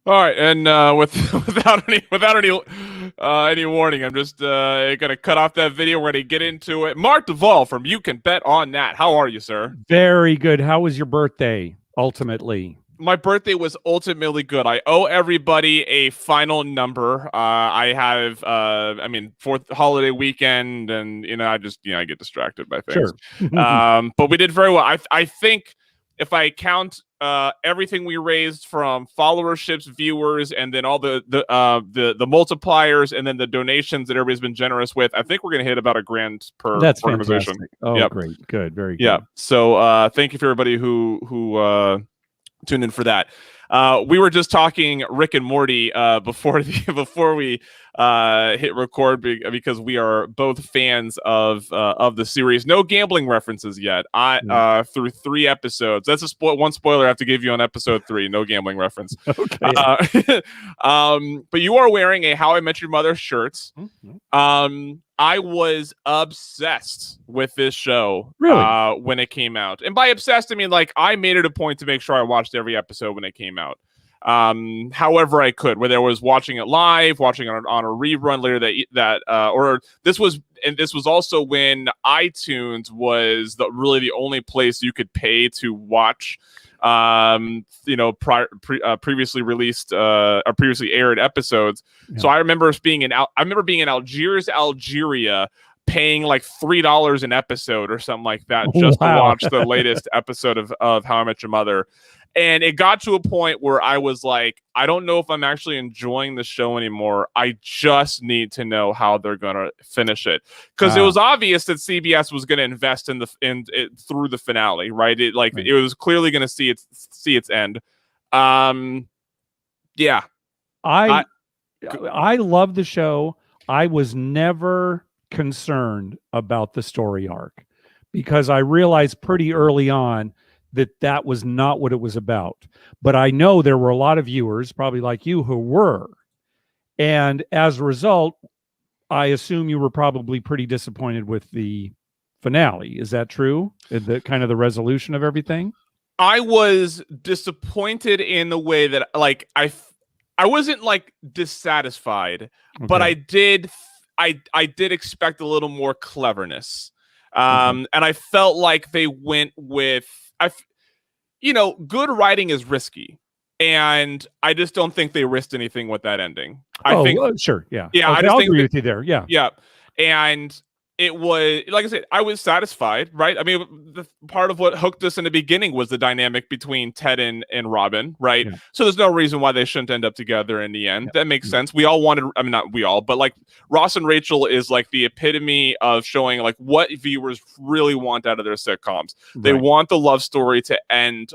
All right, and without any warning, I'm just gonna cut off that video. We're gonna get into it. Mark Duvall from You Can Bet on That. How are you, sir? Very good. How was your birthday, ultimately? My birthday was ultimately good. I owe everybody a final number. I have, fourth holiday weekend, and I get distracted by things. Sure. But we did very well. I think if I count everything we raised from followerships, viewers, and then all the multipliers, and then the donations that everybody's been generous with, I think we're gonna hit about $1,000 per That's organization. fantastic. Oh, Yep. great. Good. Very Yeah. good. So thank you for everybody who tuned in for that. We were just talking Rick and Morty before we hit record because we are both fans of the series. No gambling references yet. Through 3 episodes. That's one spoiler I have to give you on episode 3. No gambling reference. Okay. But you are wearing a How I Met Your Mother shirt. Mm-hmm. I was obsessed with this show Really? when it came out. And by obsessed, I mean, like, I made it a point to make sure I watched every episode when it came out. However I could, whether I was watching it live, watching it on a rerun later this was also when iTunes was really the only place you could pay to watch previously released or previously aired episodes. Yeah. So I remember being in Algiers, Algeria, paying like $3 an episode or something like that just to watch the latest episode of How I Met Your Mother. And it got to a point where I was like, I don't know if I'm actually enjoying the show anymore. I just need to know how they're going to finish it. Because it was obvious that CBS was going to invest in it through the finale, right? It was clearly going to see its end. Yeah. I love the show. I was never concerned about the story arc because I realized pretty early on that was not what it was about. But I know there were a lot of viewers, probably like you, who were. And as a result, I assume you were probably pretty disappointed with the finale. Is that true? The kind of the resolution of everything? I was disappointed in the way that, like, I wasn't like dissatisfied, okay, but I did expect a little more cleverness. And I felt like they went with good writing is risky, and I just don't think they risked anything with that ending. I think sure, yeah. Okay, I'll agree with you there. Yeah. And it was, like I said, I was satisfied, right? I mean, the part of what hooked us in the beginning was the dynamic between Ted and Robin, right? Yeah. So there's no reason why they shouldn't end up together in the end. Yeah. That makes sense. We all wanted, I mean, not we all, but like Ross and Rachel is like the epitome of showing like what viewers really want out of their sitcoms. Right. They want the love story to end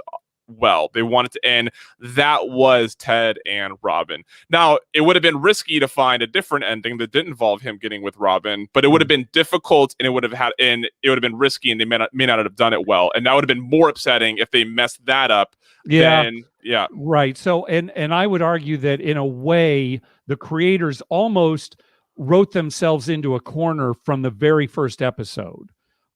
well. They wanted to end. That was Ted and Robin. Now, it would have been risky to find a different ending that didn't involve him getting with Robin, but it would have been difficult, and it would have been risky, and they may not have done it well. And that would have been more upsetting if they messed that up. Yeah. Right. So, and I would argue that in a way, the creators almost wrote themselves into a corner from the very first episode,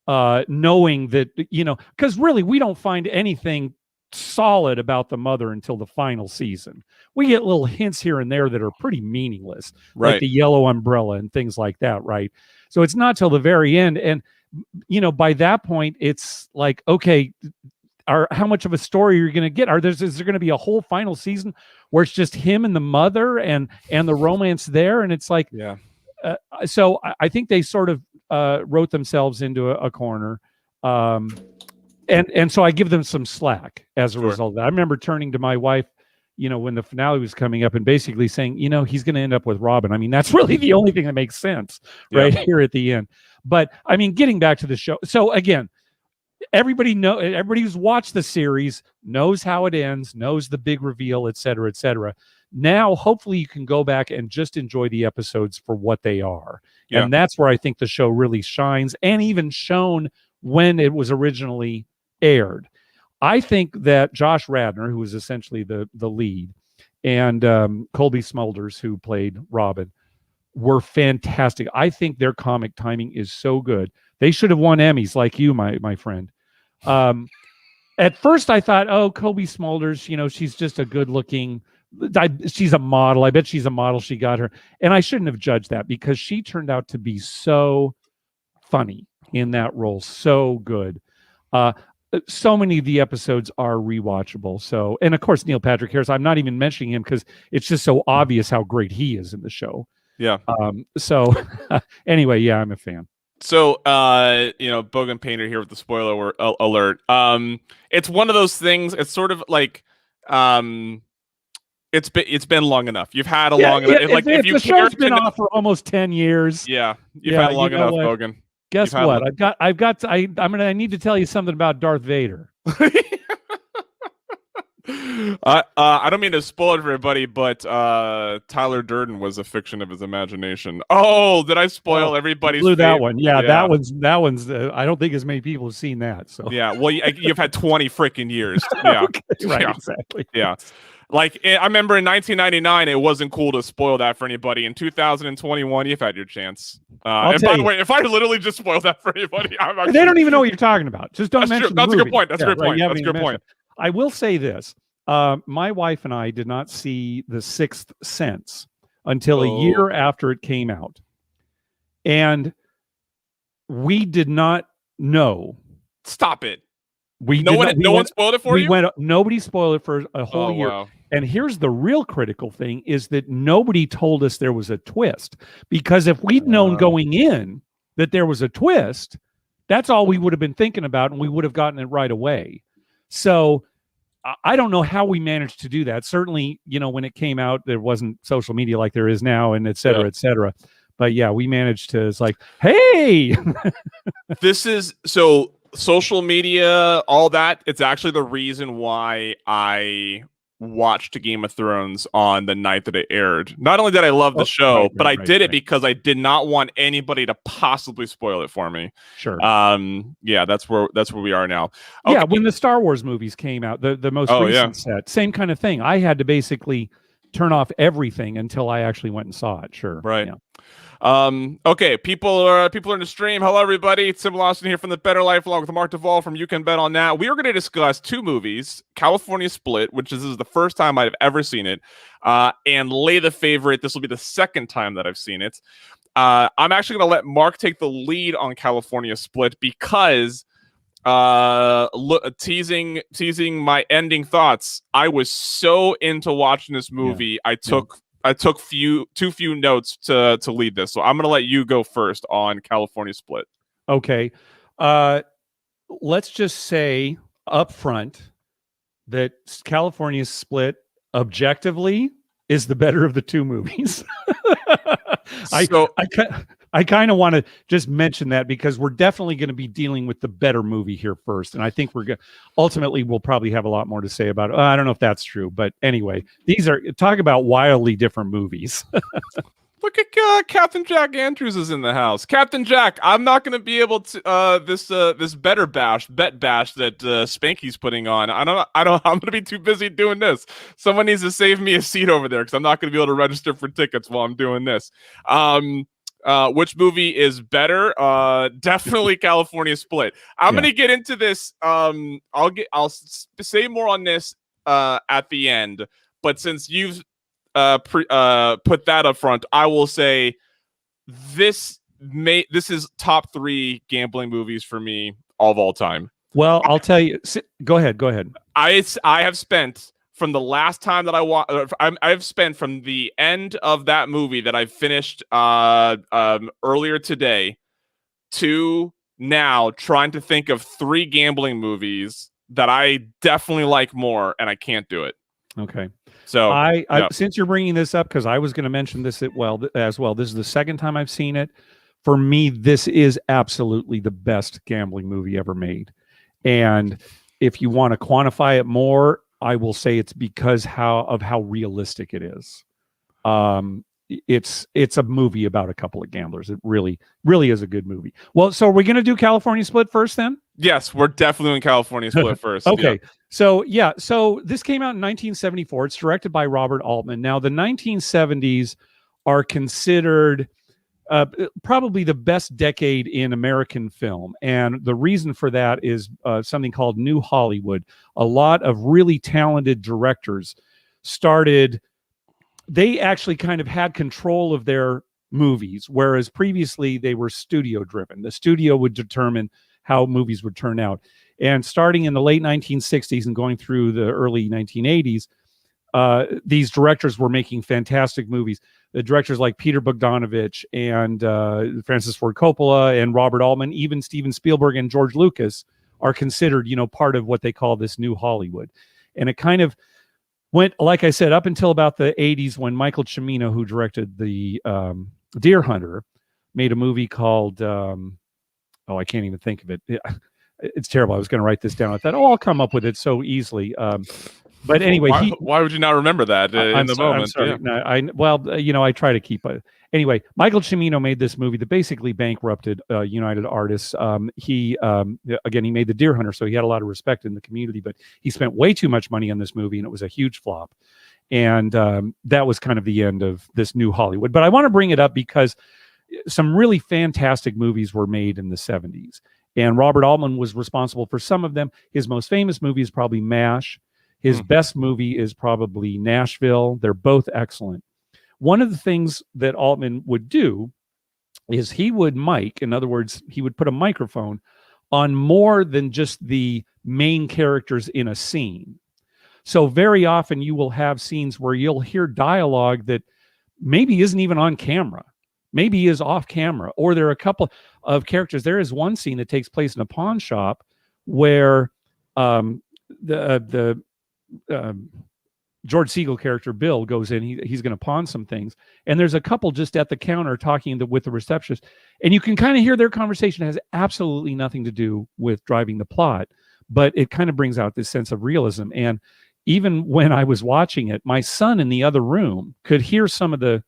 knowing that, because really we don't find anything solid about the mother until the final season. We get little hints here and there that are pretty meaningless, right? Like the yellow umbrella and things like that, right? So it's not till the very end. And, by that point, it's like, okay, how much of a story are you going to get? Is there going to be a whole final season where it's just him and the mother and the romance there? And it's like, yeah. So I think they sort of wrote themselves into a corner. And so I give them some slack as a result of that. I remember turning to my wife, when the finale was coming up and basically saying, he's going to end up with Robin. I mean, that's really the only thing that makes sense right here at the end. But I mean, getting back to the show. So again, everybody who's watched the series knows how it ends, knows the big reveal, et cetera, et cetera. Now, hopefully you can go back and just enjoy the episodes for what they are. Yeah. And that's where I think the show really shines, and even shone when it was originally aired. I think that Josh Radnor, who was essentially the lead, and Colby Smulders, who played Robin, were fantastic. I think their comic timing is so good. They should have won Emmys, like you, my friend. At first, I thought, Colby Smulders, she's just a good-looking she's a model. I bet she's a model. She got her. And I shouldn't have judged that because she turned out to be so funny in that role. So good. So many of the episodes are rewatchable. So, and of course, Neil Patrick Harris, I'm not even mentioning him because it's just so obvious how great he is in the show. Yeah. So anyway, yeah, I'm a fan. So, Bogan Painter here with the spoiler alert. It's one of those things. It's sort of like, it's been long enough. You've had a long enough. Like if you the show's been off for almost 10 years. Yeah, you've had long enough, Bogan. Guess what? I need to tell you something about Darth Vader. I don't mean to spoil it for everybody, but Tyler Durden was a fiction of his imagination. Oh, did I spoil everybody's? Blew that one. Yeah, that one's. I don't think as many people have seen that. So yeah, well, you've had 20 freaking years. Yeah, okay, right, exactly. Yeah. Like, I remember in 1999, it wasn't cool to spoil that for anybody. In 2021, you've had your chance. And by the way, if I literally just spoiled that for anybody, they don't even know what you're talking about. Just don't mention. That's a good point. That's a good point. That's a good point. I will say this. My wife and I did not see The Sixth Sense until a year after it came out. And we did not know. Stop it. No one spoiled it for you? Nobody spoiled it for a whole year. Wow. And here's the real critical thing is that nobody told us there was a twist. Because if we'd known going in that there was a twist, that's all we would have been thinking about, and we would have gotten it right away. So I don't know how we managed to do that. Certainly, when it came out, there wasn't social media like there is now, and et cetera, et cetera. But yeah, we managed to, it's like, hey, this is so social media, all that. It's actually the reason why I watched Game of Thrones on the night that it aired. Not only did I love the show, but I did it because I did not want anybody to possibly spoil it for me. Sure. Yeah, that's where we are now. Okay. Yeah, when the Star Wars movies came out, the most recent set, same kind of thing. I had to basically turn off everything until I actually went and saw it. Sure. Right. Yeah. Okay, people are in the stream. Hello, everybody. It's Tim Lawson here from The Better Life, along with Mark Duvall from You Can Bet on That. We are going to discuss two movies: California Split, which is the first time I've ever seen it, and Lay the Favorite. This will be the second time that I've seen it. I'm actually going to let Mark take the lead on California Split because, teasing my ending thoughts. I was so into watching this movie. Yeah. I took too few notes to lead this, so I'm going to let you go first on California Split. Okay, let's just say up front that California Split objectively is the better of the two movies. I kind of want to just mention that because we're definitely going to be dealing with the better movie here first. And I think ultimately we'll probably have a lot more to say about it. I don't know if that's true, but anyway, talk about wildly different movies. Look at Captain Jack Andrews is in the house. Captain Jack, I'm not going to be able to this bet bash that Spanky's putting on. I'm going to be too busy doing this. Someone needs to save me a seat over there because I'm not going to be able to register for tickets while I'm doing this. Which movie is better? Definitely California Split. I'm going to get into this. I'll say more on this at the end, but since you've put that up front, I will say this is top 3 gambling movies for me of all time. Well, I'll tell you. Go ahead. I have spent from the last time that I've spent from the end of that movie that I finished earlier today to now trying to think of 3 gambling movies that I definitely like more, and I can't do it. Okay. So I since you're bringing this up, because I was going to mention this as well. This is the second time I've seen it. For me, this is absolutely the best gambling movie ever made. And if you want to quantify it more, I will say it's because of how realistic it is. It's a movie about a couple of gamblers. It really, really is a good movie. Well, so are we going to do California Split first then? Yes, we're definitely doing California Split first. Okay. Yeah. So this came out in 1974. It's directed by Robert Altman. Now, the 1970s are considered probably the best decade in American film. And the reason for that is something called New Hollywood. A lot of really talented directors started, they actually kind of had control of their movies, whereas previously they were studio driven. The studio would determine how movies would turn out. And starting in the late 1960s and going through the early 1980s, these directors were making fantastic movies. The directors like Peter Bogdanovich and Francis Ford Coppola and Robert Altman, even Steven Spielberg and George Lucas are considered, part of what they call this new Hollywood. And it kind of went, like I said, up until about the 80s when Michael Cimino, who directed the Deer Hunter, made a movie called, I can't even think of it. It's terrible. I was going to write this down. I thought, I'll come up with it so easily. But anyway, why would you not remember that in the moment? I'm sorry. No, I try to keep it. Anyway, Michael Cimino made this movie that basically bankrupted United Artists. He made the Deer Hunter, so he had a lot of respect in the community, but he spent way too much money on this movie, and it was a huge flop. And that was kind of the end of this new Hollywood. But I want to bring it up because some really fantastic movies were made in the 70s. And Robert Altman was responsible for some of them. His most famous movie is probably MASH. His best movie is probably Nashville. They're both excellent. One of the things that Altman would do is he would mic, in other words, he would put a microphone on more than just the main characters in a scene. So very often you will have scenes where you'll hear dialogue that maybe isn't even on camera, maybe is off camera, or there are a couple of characters. There is one scene that takes place in a pawn shop where George Siegel character Bill goes in. He's going to pawn some things, and there's a couple just at the counter talking with the receptionist, and you can kind of hear their conversation. It has absolutely nothing to do with driving the plot, but it kind of brings out this sense of realism. And even when I was watching it, my son in the other room could hear some of the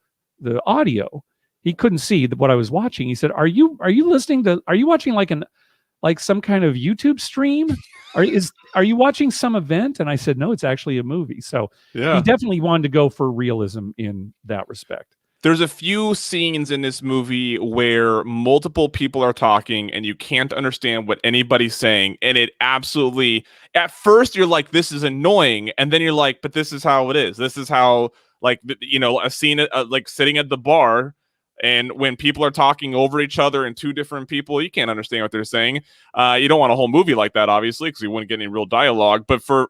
audio. He couldn't see what I was watching. He said, "Are you listening to? Are you watching like some kind of YouTube stream? Are you watching some event?" And I said, "No, it's actually a movie." So he definitely wanted to go for realism in that respect. There's a few scenes in this movie where multiple people are talking and you can't understand what anybody's saying. And it absolutely, at first you're like, this is annoying. And then you're like, but this is how it is. This is how, a scene like sitting at the bar, and when people are talking over each other and two different people, you can't understand what they're saying. You don't want a whole movie like that, obviously, because you wouldn't get any real dialogue. But for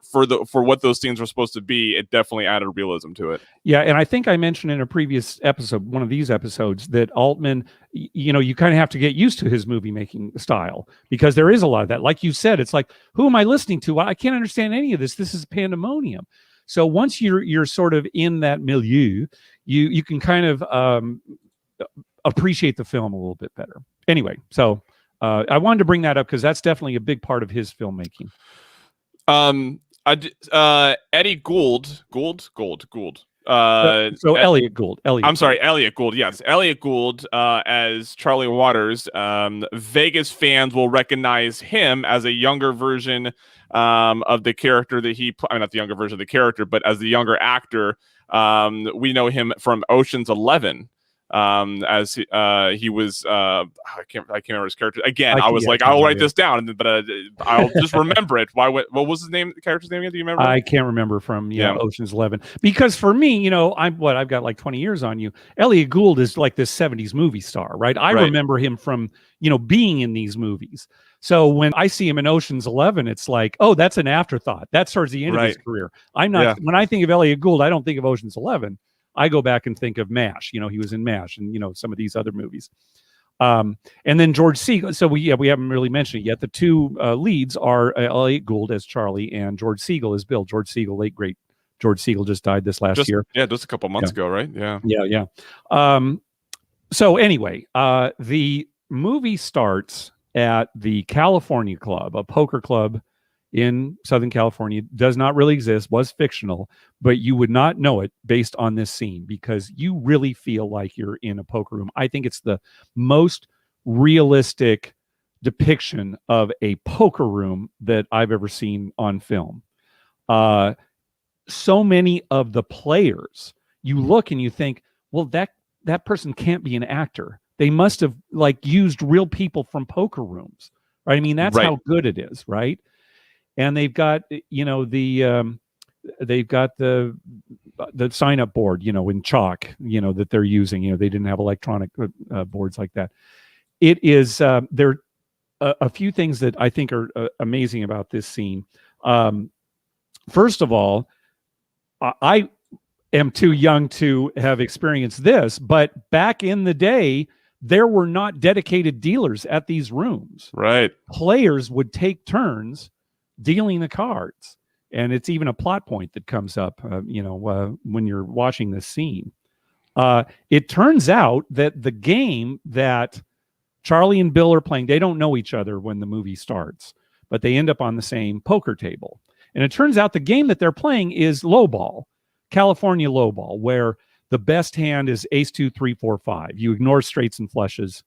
what those scenes were supposed to be, it definitely added realism to it. Yeah, and I think I mentioned in a previous episode, one of these episodes, that Altman, you kind of have to get used to his movie making style, because there is a lot of that. Like you said, it's like, who am I listening to? I can't understand any of this. This is pandemonium. So once you're sort of in that milieu, you can kind of appreciate the film a little bit better. Anyway, so I wanted to bring that up because that's definitely a big part of his filmmaking. Eddie Gould. Elliot Gould. Elliot Gould. Yes, Elliot Gould as Charlie Waters. Vegas fans will recognize him as a younger version of the character that not the younger version of the character, but as the younger actor. We know him from Ocean's 11. As he was, I can't remember his character again. I'll write this down, but I'll just remember it. What was his name? The character's name again? Do you remember? I can't remember from Ocean's 11, because for me, I've got like 20 years on you. Elliot Gould is like this 70s movie star, right? I remember him from being in these movies. So when I see him in Ocean's 11, it's like, oh, that's an afterthought. That's towards the end of his career. I'm not. When I think of Elliot Gould, I don't think of Ocean's 11. I go back and think of MASH. He was in MASH and, some of these other movies. And then George Siegel. So we haven't really mentioned it yet. The two leads are Elliot Gould as Charlie and George Siegel as Bill. George Siegel, late great George Siegel, just died this last year. Yeah, just a couple months ago, right? Yeah. Yeah. So anyway, the movie starts at the California Club, a poker club in Southern California. Does not really exist, was fictional, but you would not know it based on this scene, because you really feel like you're in a poker room. I think it's the most realistic depiction of a poker room that I've ever seen on film. So many of the players, you look and you think, well, that person can't be an actor. They must have used real people from poker rooms, right? I mean, that's how good it is, right? And they've got, the they've got the sign up board, in chalk, that they're using. They didn't have electronic boards like that. It is there are a few things that I think are amazing about this scene. First of all, I am too young to have experienced this, but back in the day, there were not dedicated dealers at these rooms. Right. Players would take turns dealing the cards. And it's even a plot point that comes up, when you're watching this scene. It turns out that the game that Charlie and Bill are playing, they don't know each other when the movie starts, but they end up on the same poker table. And it turns out the game that they're playing is lowball, California lowball, where the best hand is ace 2, 3, 4, 5. You ignore straights and flushes.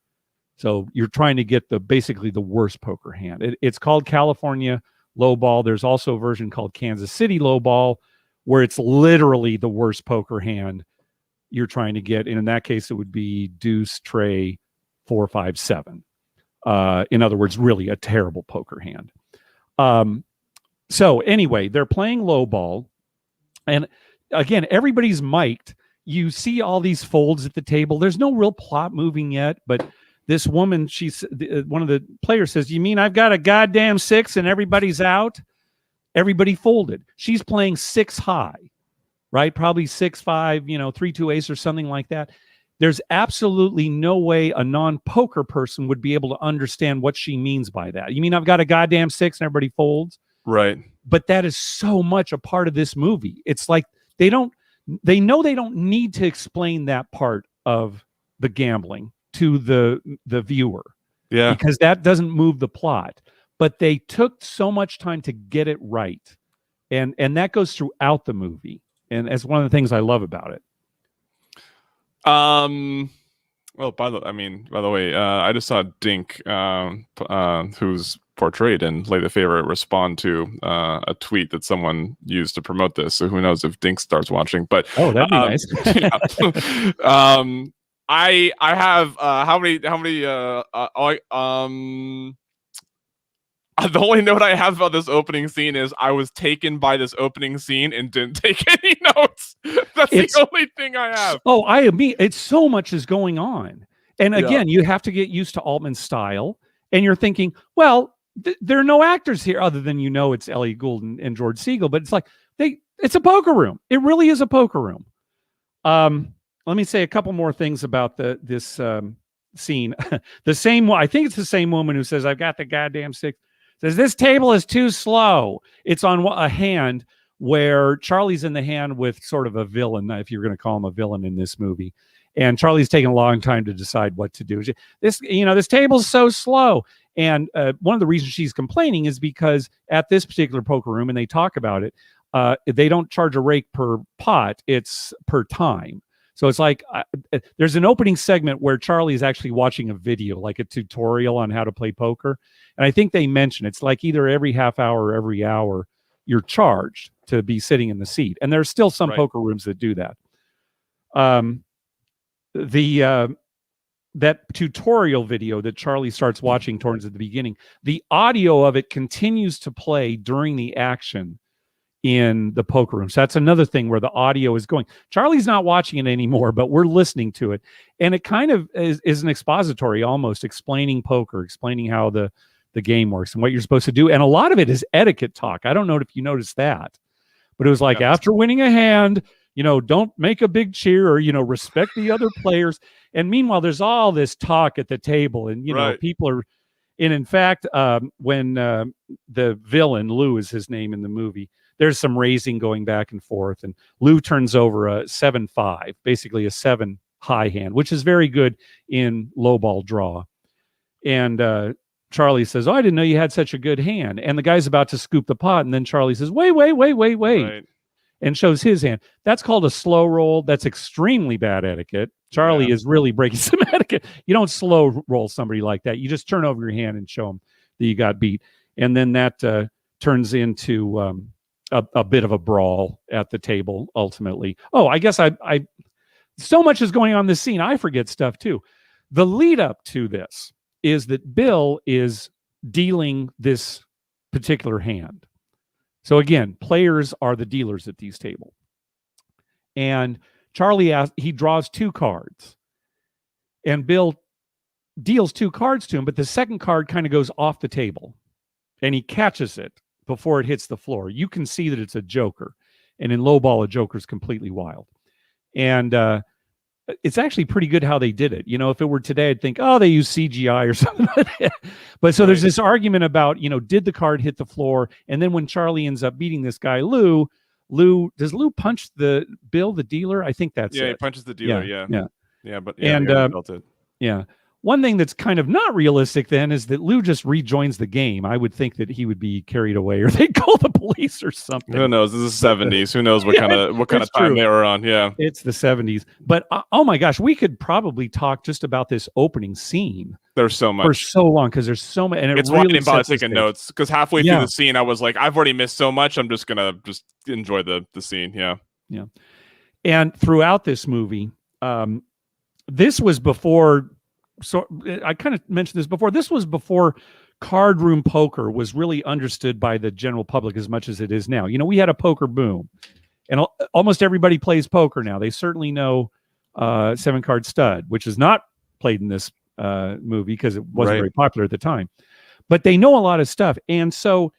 So you're trying to get basically the worst poker hand. It's called California lowball. There's also a version called Kansas City lowball, where it's literally the worst poker hand you're trying to get. And in that case, it would be deuce, tray, 4, 5, 7. In other words, really a terrible poker hand. So anyway, they're playing lowball. And again, everybody's mic'd. You see all these folds at the table. There's no real plot moving yet, but this woman, one of the players says, "You mean I've got a goddamn 6 and everybody's out?" Everybody folded. She's playing 6 high, right? Probably 6, 5, 3, 2 ace or something like that. There's absolutely no way a non-poker person would be able to understand what she means by that. You mean I've got a goddamn 6 and everybody folds? Right. But that is so much a part of this movie. It's like they know they don't need to explain that part of the gambling to the viewer. Yeah. Because that doesn't move the plot. But they took so much time to get it right. And that goes throughout the movie. And that's one of the things I love about it. Well, by the way, I just saw Dink, who's portrayed in Lay the Favor, respond to a tweet that someone used to promote this. So who knows if Dink starts watching? But that'd be nice. I have how many the only note I have about this opening scene is I was taken by this opening scene and didn't take any notes. That's the only thing I have. It's so much is going on. And again, you have to get used to Altman's style. And you're thinking, well, there are no actors here other than, it's Elliot Gould and George Segal. But it's like, it's a poker room. It really is a poker room. Let me say a couple more things about this scene. I think it's the same woman who says, "I've got the goddamn 6." Says, "This table is too slow." It's on a hand where Charlie's in the hand with sort of a villain, if you're going to call him a villain in this movie. And Charlie's taking a long time to decide what to do. This table's so slow. And one of the reasons she's complaining is because at this particular poker room, and they talk about it, they don't charge a rake per pot. It's per time. So it's like there's an opening segment where Charlie is actually watching a video, like a tutorial on how to play poker. And I think they mention it's like either every half hour or every hour you're charged to be sitting in the seat. And there's still some poker rooms that do that. That tutorial video that Charlie starts watching towards the beginning, the audio of it continues to play during the action in the poker room. So that's another thing where the audio is going. Charlie's not watching it anymore, but we're listening to it. And it kind of is an expository, almost explaining poker, explaining how the game works and what you're supposed to do. And a lot of it is etiquette talk. I don't know if you noticed that, but it was like, after winning a hand, don't make a big cheer or, respect the other players. And meanwhile, there's all this talk at the table and, people are, and in fact, when the villain, Lou is his name in the movie, there's some raising going back and forth, and Lou turns over a 7-5, basically a 7 high hand, which is very good in low ball draw. And Charlie says, "Oh, I didn't know you had such a good hand." And the guy's about to scoop the pot, and then Charlie says, wait, right, and shows his hand. That's called a slow roll. That's extremely bad etiquette. Charlie is really breaking some etiquette. You don't slow roll somebody like that. You just turn over your hand and show them that you got beat. And then that turns into a bit of a brawl at the table, ultimately. Oh, I guess I so much is going on in this scene, I forget stuff too. The lead up to this is that Bill is dealing this particular hand. So again, players are the dealers at these tables. And Charlie he draws 2 cards. And Bill deals 2 cards to him, but the second card kind of goes off the table. And he catches it before it hits the floor. You can see that it's a joker. And in low ball, a joker's completely wild. And it's actually pretty good how they did it. You know, if it were today, I'd think, oh, they use CGI or something like that. But so there's this argument about, you know, did the card hit the floor? And then when Charlie ends up beating this guy, does Lou punch Bill, the dealer? I think that's it. He punches the dealer. But felt it. Yeah. One thing that's kind of not realistic then is that Lou just rejoins the game. I would think that he would be carried away or they'd call the police or something. Who knows? This is the 70s. Who knows what kind of time they were on? Yeah. It's the 70s. But oh my gosh, we could probably talk just about this opening scene. There's so much. For so long because there's so much. And it's really why I didn't bother taking notes because halfway through the scene, I was like, I've already missed so much. I'm just going to enjoy the scene. Yeah. Yeah. And throughout this movie, this was before... So I kind of mentioned this before. This was before card room poker was really understood by the general public as much as it is now. You know, we had a poker boom, and almost everybody plays poker now. They certainly know 7-card stud, which is not played in this movie because it wasn't very popular at the time. But they know a lot of stuff, and so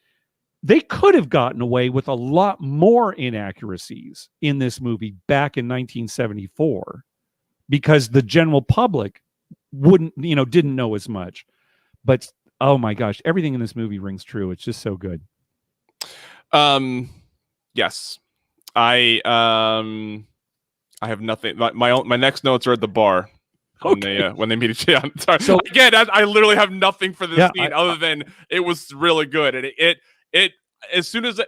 they could have gotten away with a lot more inaccuracies in this movie back in 1974 because the general public didn't know as much. But oh my gosh, everything in this movie rings true. It's just so good. Yes. I have nothing. My next notes are at the bar when they meet each other. Sorry. So again, I literally have nothing for this scene other than it was really good. And it as soon as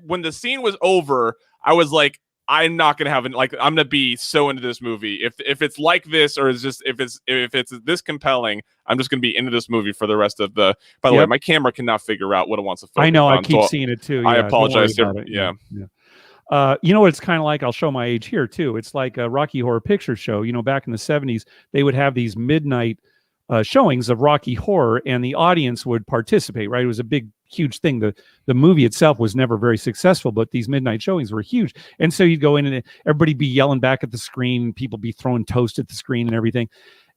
when the scene was over, I was like, I'm not gonna have I'm gonna be so into this movie. If it's like this, or is just if it's this compelling, I'm just gonna be into this movie for the rest of the. By the way, my camera cannot figure out what it wants to focus I know. on, I keep seeing it too. I apologize. Yeah. You know what it's kind of like? I'll show my age here too. It's like a Rocky Horror Picture Show. You know, back in the 70s, they would have these midnight showings of Rocky Horror, and the audience would participate. Right? It was a big, huge thing. The movie itself was never very successful, but these midnight showings were huge. And so you'd go in and everybody be yelling back at the screen, people be throwing toast at the screen and everything.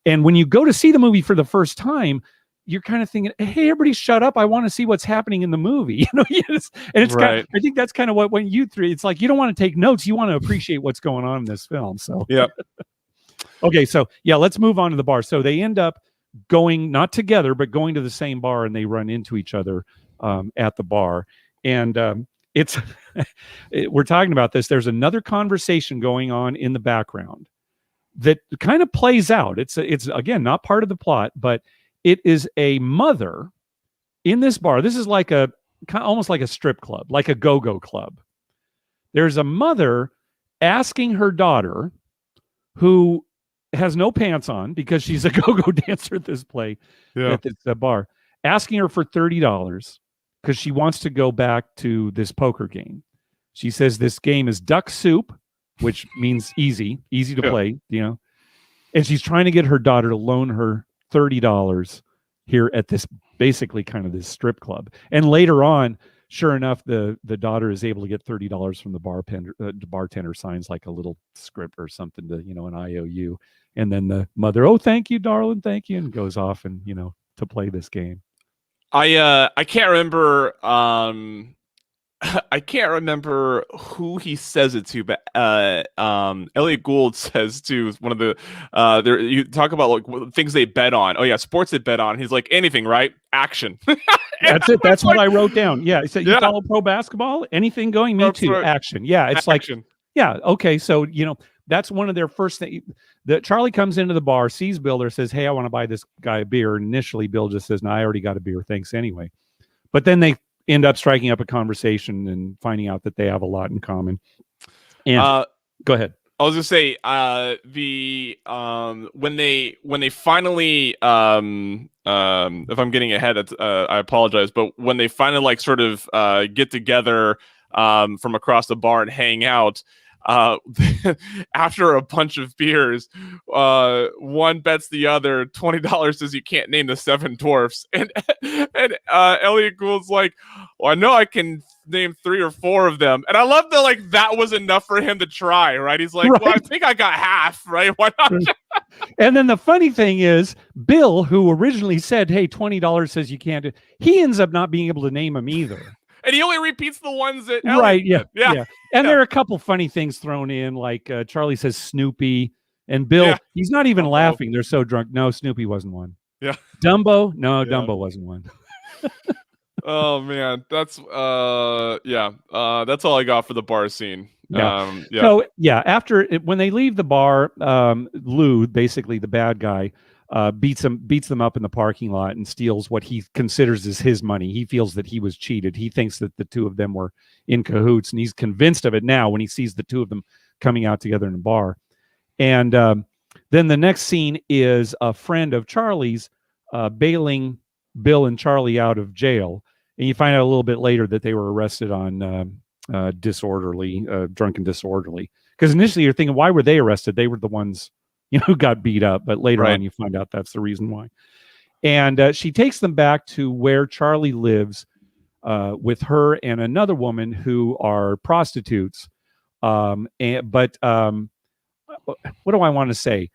And when you go to see the movie for the first time, you're kind of thinking, hey, everybody shut up. I want to see what's happening in the movie. You know, and it's kind of, I think that's kind of what went you through. It's like, you don't want to take notes. You want to appreciate what's going on in this film. So, yeah. Okay. So let's move on to the bar. So they end up going, not together, but going to the same bar, and they run into each other at the bar. And it's we're talking about this. There's another conversation going on in the background that kind of plays out. It's again not part of the plot, but it is a mother in this bar. This is like almost like a strip club, like a go-go club. There's a mother asking her daughter, who has no pants on because she's a go-go dancer at this at this bar, asking her for $30 because she wants to go back to this poker game. She says this game is duck soup, which means easy to play, you know. And she's trying to get her daughter to loan her $30 here at this basically kind of this strip club. And later on, sure enough, the daughter is able to get $30 from the bartender. The bartender signs like a little script or something to, you know, an IOU. And then the mother, oh, thank you, darling, thank you, and goes off and, you know, to play this game. I can't remember I can't remember who he says it to, but Elliot Gould says to one of the you talk about like things they bet on. Oh yeah, sports they bet on. He's like, anything, right? Action. That's it. That's what I wrote down. Yeah. He said, you follow pro basketball? Anything going? Me too. Action. Yeah. It's action. Like, yeah. Okay. So, you know, that's one of their first things. Charlie comes into the bar, sees Bill there, says, hey, I want to buy this guy a beer. And initially, Bill just says, no, I already got a beer. Thanks anyway. But then they end up striking up a conversation and finding out that they have a lot in common. And go ahead. I was gonna say when they finally if I'm getting ahead, I apologize, but when they finally like sort of get together from across the bar and hang out, after a bunch of beers, one bets the other $20 says you can't name the seven dwarfs, and Elliot Gould's like, well, I know I can name 3 or 4 of them, and I love that like that was enough for him to try, right? He's like, well, I think I got half, right? Why not? And then the funny thing is, Bill, who originally said, hey, $20 says you can't do, he ends up not being able to name them either. And he only repeats the ones that Elliot did. Yeah. And there are a couple funny things thrown in, like Charlie says Snoopy, and Bill, he's not even laughing. They're so drunk. No, Snoopy wasn't one. Yeah. Dumbo? No, Dumbo wasn't one. Oh man, that's that's all I got for the bar scene. So after when they leave the bar, Lou, basically the bad guy, beats them up in the parking lot and steals what he considers is his money. He feels that he was cheated. He thinks that the two of them were in cahoots, and he's convinced of it now when he sees the two of them coming out together in a bar. And then the next scene is a friend of Charlie's bailing Bill and Charlie out of jail. And you find out a little bit later that they were arrested on drunken disorderly. Because initially you're thinking, why were they arrested? They were the ones, who got beat up. But later on you find out that's the reason why. And she takes them back to where Charlie lives with her and another woman who are prostitutes. What do I want to say?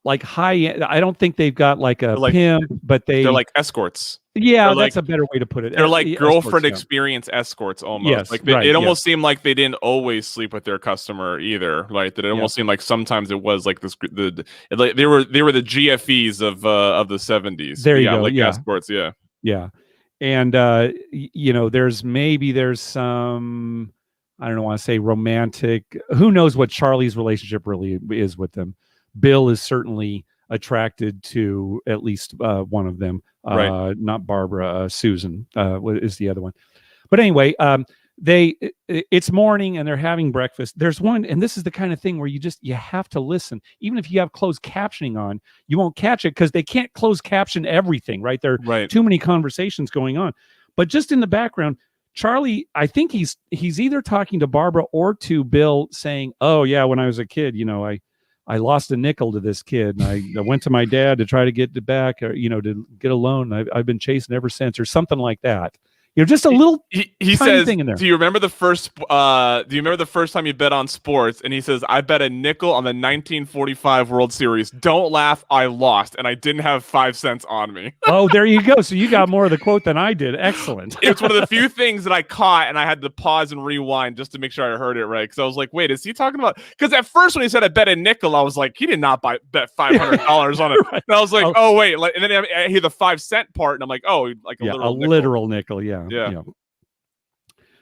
Like high, I don't think they've got like a pimp, but they're like escorts. Yeah, that's a better way to put it. They're like girlfriend experience escorts almost. Yes, like it almost seemed like they didn't always sleep with their customer either. Like that, it almost seemed like sometimes it was like this. They were the GFEs of the 70s. There you go. Like escorts. Yeah. And there's some, I don't want to say romantic. Who knows what Charlie's relationship really is with them? Bill is certainly attracted to at least one of them, not Barbara, Susan is the other one. But anyway, it's morning and they're having breakfast. There's one, and this is the kind of thing where you have to listen. Even if you have closed captioning on, you won't catch it because they can't close caption everything, right? There are too many conversations going on. But just in the background, Charlie, I think he's either talking to Barbara or to Bill saying, oh yeah, when I was a kid, I lost a nickel to this kid, and I went to my dad to try to get it back, or to get a loan. I've been chasing ever since, or something like that. Just a little he says, thing in there. Do you remember the first time you bet on sports? And he says, I bet a nickel on the 1945 World Series. Don't laugh, I lost, and I didn't have 5 cents on me. Oh, there you go. So you got more of the quote than I did. Excellent. It's one of the few things that I caught, and I had to pause and rewind just to make sure I heard it right. Because I was like, wait, is he talking about? Because at first when he said I bet a nickel, I was like, he did not bet $500 on it. Right. And I was like, oh wait, and then I hear the 5 cent part, and I'm like, oh, like a literal nickel. Yeah.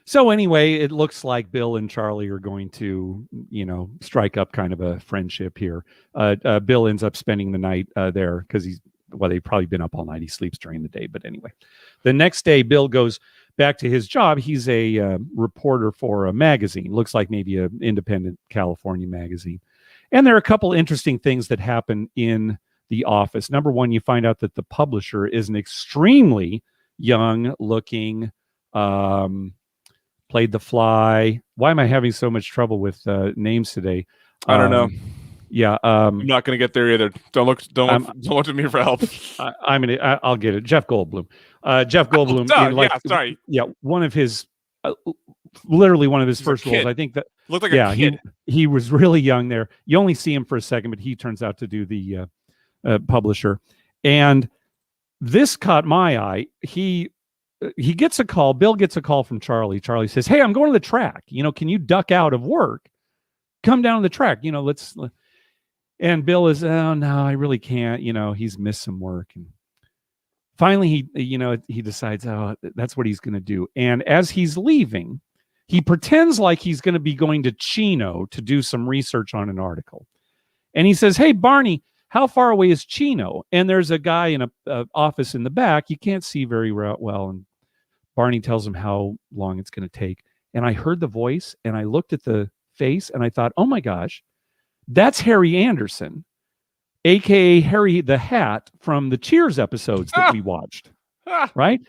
So anyway, it looks like Bill and Charlie are going to, strike up kind of a friendship here. Bill ends up spending the night there because they've probably been up all night. He sleeps during the day. But anyway, the next day, Bill goes back to his job. He's a reporter for a magazine. Looks like maybe an independent California magazine. And there are a couple interesting things that happen in the office. Number one, you find out that the publisher is an extremely young-looking, played The Fly. Why am I having so much trouble with names today? I don't know. Yeah, I'm not going to get there either. Don't look to me for help. I'll get it. Jeff Goldblum. Jeff Goldblum. Sorry. Yeah, one of his, literally one of his first roles. I think that looked like a kid. He was really young there. You only see him for a second, but he turns out to do the publisher. And this caught my eye. He gets a call. Bill gets a call from Charlie. Charlie says, hey, I'm going to the track. Can you duck out of work? Come down to the track. And Bill is, oh, no, I really can't. He's missed some work. And finally, he decides, oh, that's what he's going to do. And as he's leaving, he pretends like he's going to be going to Chino to do some research on an article. And he says, hey, Barney, how far away is Chino? And there's a guy in a office in the back. You can't see very well. And Barney tells him how long it's going to take. And I heard the voice and I looked at the face and I thought, oh my gosh, that's Harry Anderson, aka Harry the Hat from the Cheers episodes that we watched. Right.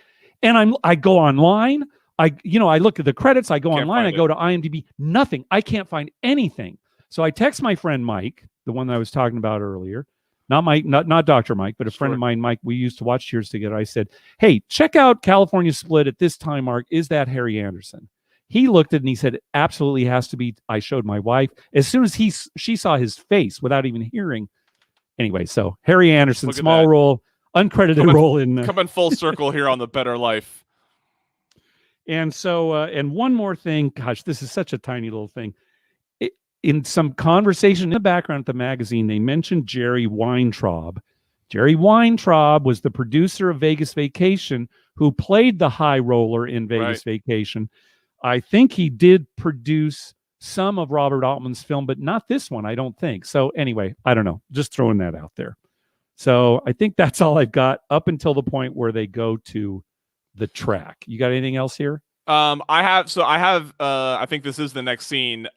And I go online, I look at the credits, I go online, I find go to IMDb, nothing. I can't find anything. So I text my friend Mike, the one that I was talking about earlier, not Mike, not Dr. Mike, but a friend of mine, Mike. We used to watch Cheers together. I said, "Hey, check out California Split at this time mark. Is that Harry Anderson?" He looked at it and he said, "It absolutely has to be." I showed my wife. As soon as she saw his face without even hearing. Anyway, so Harry Anderson, small role, uncredited role in coming full circle here on the Better Life. And so, and one more thing, gosh, this is such a tiny little thing. In some conversation in the background at the magazine, they mentioned Jerry Weintraub. Jerry Weintraub was the producer of Vegas Vacation, who played the high roller in Vegas Vacation. I think he did produce some of Robert Altman's film, but not this one, I don't think. So anyway, I don't know. Just throwing that out there. So I think that's all I've got up until the point where they go to the track. You got anything else here? I think this is the next scene.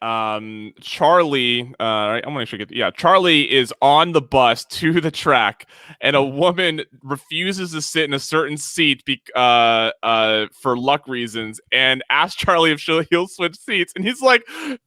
Charlie, I'm gonna actually Charlie is on the bus to the track, and a woman refuses to sit in a certain seat for luck reasons, and asks Charlie if he'll switch seats, and he's like,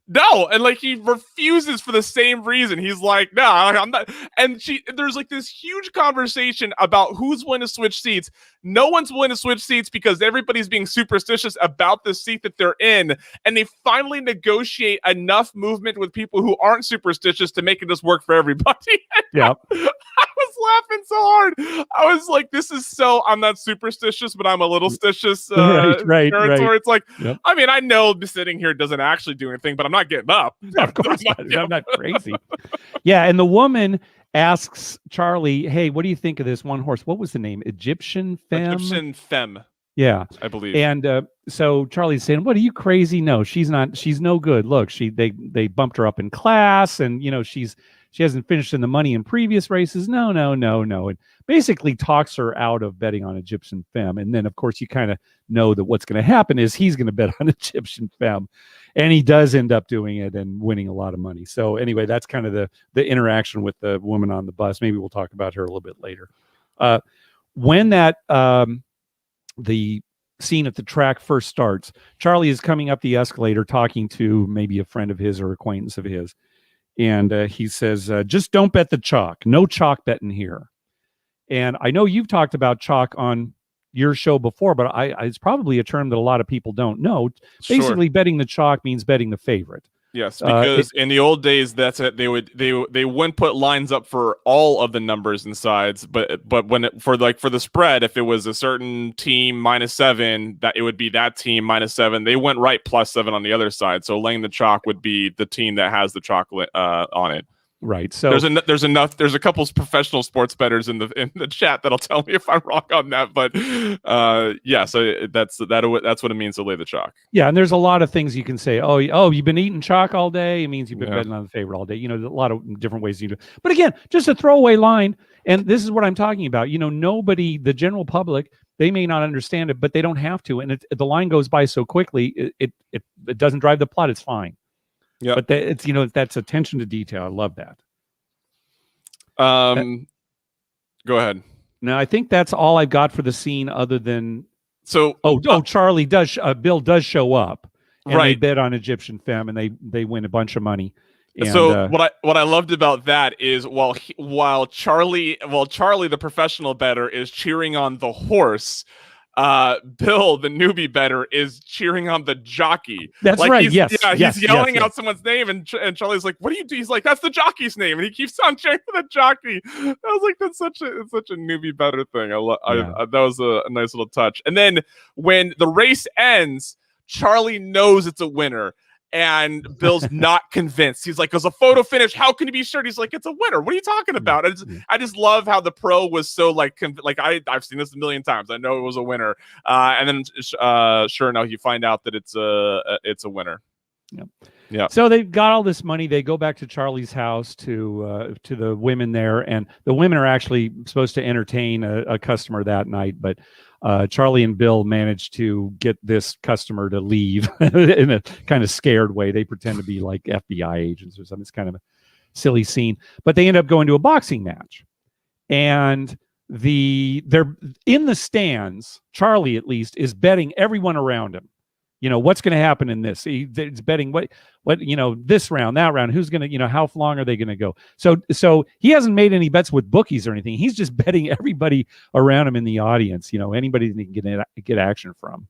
no, and like he refuses for the same reason. He's like, no, I'm not. And there's like this huge conversation about who's willing to switch seats. No one's willing to switch seats because everybody's being superstitious about the seat that they're in, and they finally negotiate enough movement with people who aren't superstitious to make it just work for everybody. Yeah. I was laughing so hard. I was like, this is so, I'm not superstitious, but I'm a little stitious right. It's like, I mean, I know sitting here doesn't actually do anything, but I'm not getting up. Of course I'm not crazy. Yeah, and the woman asks Charlie, hey, what do you think of this one horse? What was the name? Egyptian Femme? Yeah, I believe. And so Charlie's saying, "What, are you crazy? No, she's not. She's no good. Look, they bumped her up in class, and she hasn't finished in the money in previous races. No, and basically talks her out of betting on Egyptian Femme. And then, of course, you kind of know that what's going to happen is he's going to bet on Egyptian Femme, and he does end up doing it and winning a lot of money. So anyway, that's kind of the interaction with the woman on the bus. Maybe we'll talk about her a little bit later. When that the scene at the track first starts, Charlie is coming up the escalator talking to maybe a friend of his or acquaintance of his. And he says, just don't bet the chalk. No chalk betting here. And I know you've talked about chalk on your show before, but it's probably a term that a lot of people don't know. Basically, betting the chalk means betting the favorite. Yes, because in the old days, that's it. They wouldn't put lines up for all of the numbers and sides, but when for the spread, if it was a certain team -7, that it would be that team -7. They went right +7 on the other side. So laying the chalk would be the team that has the chocolate on it. Right. So there's a couple of professional sports bettors in the chat that'll tell me if I'm wrong on that, but so that's what it means to lay the chalk. Yeah, and there's a lot of things you can say. Oh, you've been eating chalk all day. It means you've been betting on the favorite all day. There's a lot of different ways you do. But again, just a throwaway line, and this is what I'm talking about. Nobody, the general public, they may not understand it, but they don't have to. And the line goes by so quickly, it doesn't drive the plot. It's fine. Yeah, but it's that's attention to detail. I love that. Go ahead. Now, I think that's all I've got for the scene, other than Charlie does. Bill does show up, and they bet on Egyptian Femme, and they win a bunch of money. And, so what I loved about that is while Charlie, the professional bettor, is cheering on the horse, Bill, the newbie bettor, is cheering on the jockey. That's right. He's yelling out someone's name, and Charlie's like, "What do you do?" He's like, "That's the jockey's name," and he keeps on cheering for the jockey. I was like, "That's such a newbie bettor thing." That was a nice little touch. And then when the race ends, Charlie knows it's a winner. And Bill's not convinced. He's like, "There's a photo finish. How can you be sure?" He's like, "It's a winner. What are you talking about?" I just love how the pro was so I've seen this a million times. I know it was a winner. And then sure enough, you find out that it's a winner. Yep. Yeah. So they've got all this money. They go back to Charlie's house to the women there, and the women are actually supposed to entertain a customer that night, but Charlie and Bill manage to get this customer to leave in a kind of scared way. They pretend to be like FBI agents or something. It's kind of a silly scene, but they end up going to a boxing match, and they're in the stands. Charlie, at least, is betting everyone around him. what's going to happen in this? It's betting what this round, that round, who's going to, how long are they going to go? So he hasn't made any bets with bookies or anything. He's just betting everybody around him in the audience, anybody that he can get action from.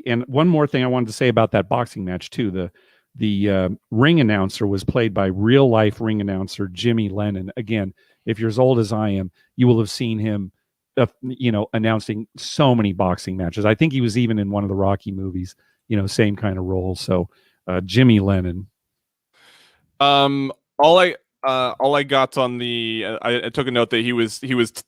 And one more thing I wanted to say about that boxing match too. The ring announcer was played by real life ring announcer Jimmy Lennon. Again, if you're as old as I am, you will have seen him, announcing so many boxing matches. I think he was even in one of the Rocky movies, same kind of role. So Jimmy Lennon. All I got on the I took a note that he was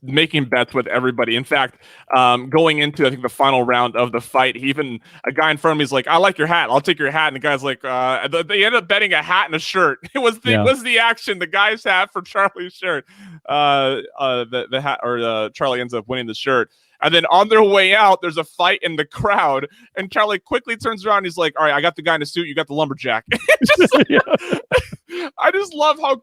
making bets with everybody. In fact, going into I think the final round of the fight, a guy in front of me is like, "I like your hat. I'll take your hat." And the guy's like, they ended up betting a hat and a shirt. It was the action. The guy's hat for Charlie's shirt. The hat or Charlie ends up winning the shirt. And then on their way out, there's a fight in the crowd, and Charlie quickly turns around. And he's like, "All right, I got the guy in a suit. You got the lumberjack." I just love how